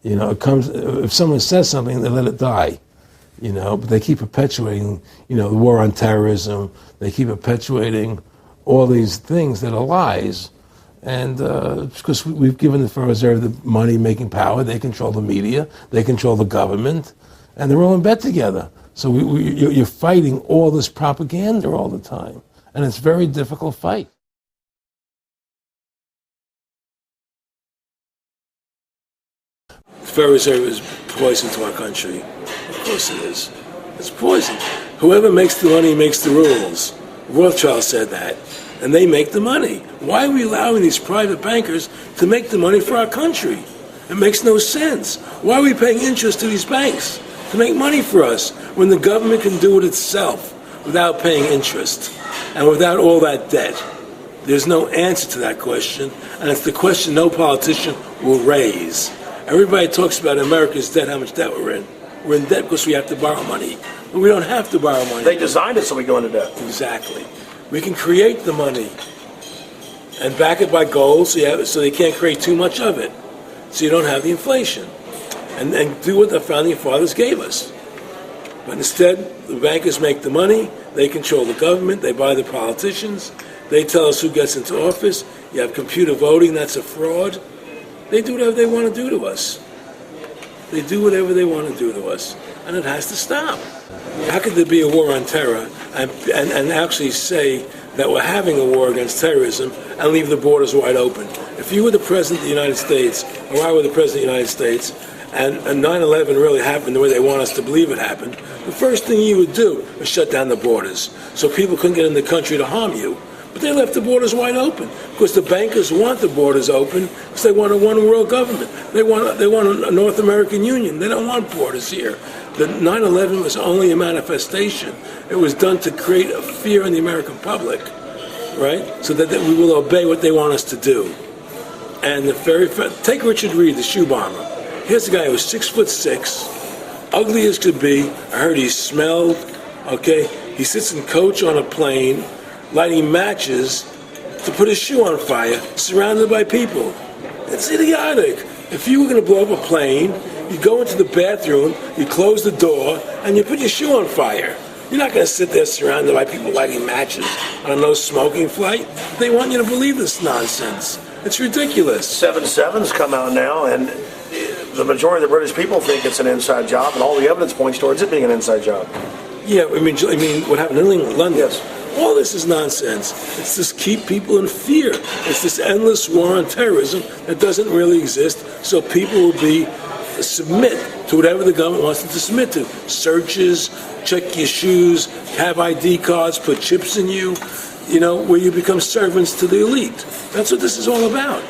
S1: It comes if someone says something, they let it die. But they keep perpetuating, the war on terrorism. They keep perpetuating all these things that are lies. And because we've given the Federal Reserve the money-making power, they control the media, they control the government, and they're all in bed together. So you're fighting all this propaganda all the time, and it's a very difficult fight. The Federal Reserve is poison to our country. Of course it is. It's poison. Whoever makes the money makes the rules. Rothschild said that. And they make the money. Why are we allowing these private bankers to make the money for our country? It makes no sense. Why are we paying interest to these banks to make money for us when the government can do it itself without paying interest and without all that debt? There's no answer to that question, and it's the question no politician will raise. Everybody talks about America's debt, how much debt we're in. We're in debt because we have to borrow money. But we don't have to borrow money.
S4: They designed it so we go into debt.
S1: Exactly. We can create the money and back it by gold so they can't create too much of it. So you don't have the inflation. And do what the founding fathers gave us. But instead, the bankers make the money, they control the government, they buy the politicians, they tell us who gets into office. You have computer voting, that's a fraud. They do whatever they want to do to us. They do whatever they want to do to us, and it has to stop. How could there be a war on terror and actually say that we're having a war against terrorism and leave the borders wide open? If you were the President of the United States, or I were the President of the United States, and 9/11 really happened the way they want us to believe it happened, the first thing you would do is shut down the borders so people couldn't get in the country to harm you. But they left the borders wide open because the bankers want the borders open because they want a one-world government. They want a North American Union. They don't want borders here. The 9/11 was only a manifestation. It was done to create a fear in the American public, right? So that we will obey what they want us to do. And take Richard Reed, the shoe bomber. Here's a guy who was 6'6", ugly as could be. I heard he smelled. Okay, he sits in coach on a plane, lighting matches to put his shoe on fire, surrounded by people. It's idiotic. If you were going to blow up a plane, you go into the bathroom, you close the door, and you put your shoe on fire. You're not going to sit there surrounded by people lighting matches on a no-smoking flight. They want you to believe this nonsense. It's ridiculous.
S4: 7/7's come out now, and the majority of the British people think it's an inside job, and all the evidence points towards it being an inside job.
S1: Yeah, I mean what happened in London?
S4: Yes.
S1: All this is nonsense. It's just keep people in fear. It's this endless war on terrorism that doesn't really exist, so people will submit to whatever the government wants them to submit to. Searches, check your shoes, have ID cards, put chips in you, where you become servants to the elite. That's what this is all about,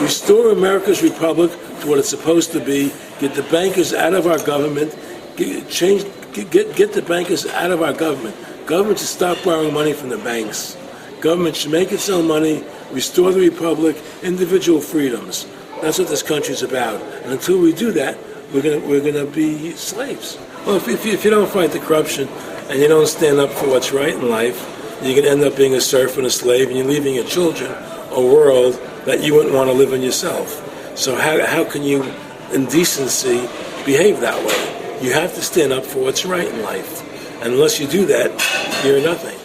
S1: Restore America's republic to what it's supposed to be, get the bankers out of our government, get the bankers out of our government. Government should stop borrowing money from the banks. Government should make its own money, restore the republic, individual freedoms. That's what this country's about. And until we do that, we're gonna be slaves. Well, if you don't fight the corruption and you don't stand up for what's right in life, you're gonna end up being a serf and a slave, and you're leaving your children a world that you wouldn't want to live in yourself. So how can you, in decency, behave that way? You have to stand up for what's right in life. And unless you do that, you're nothing.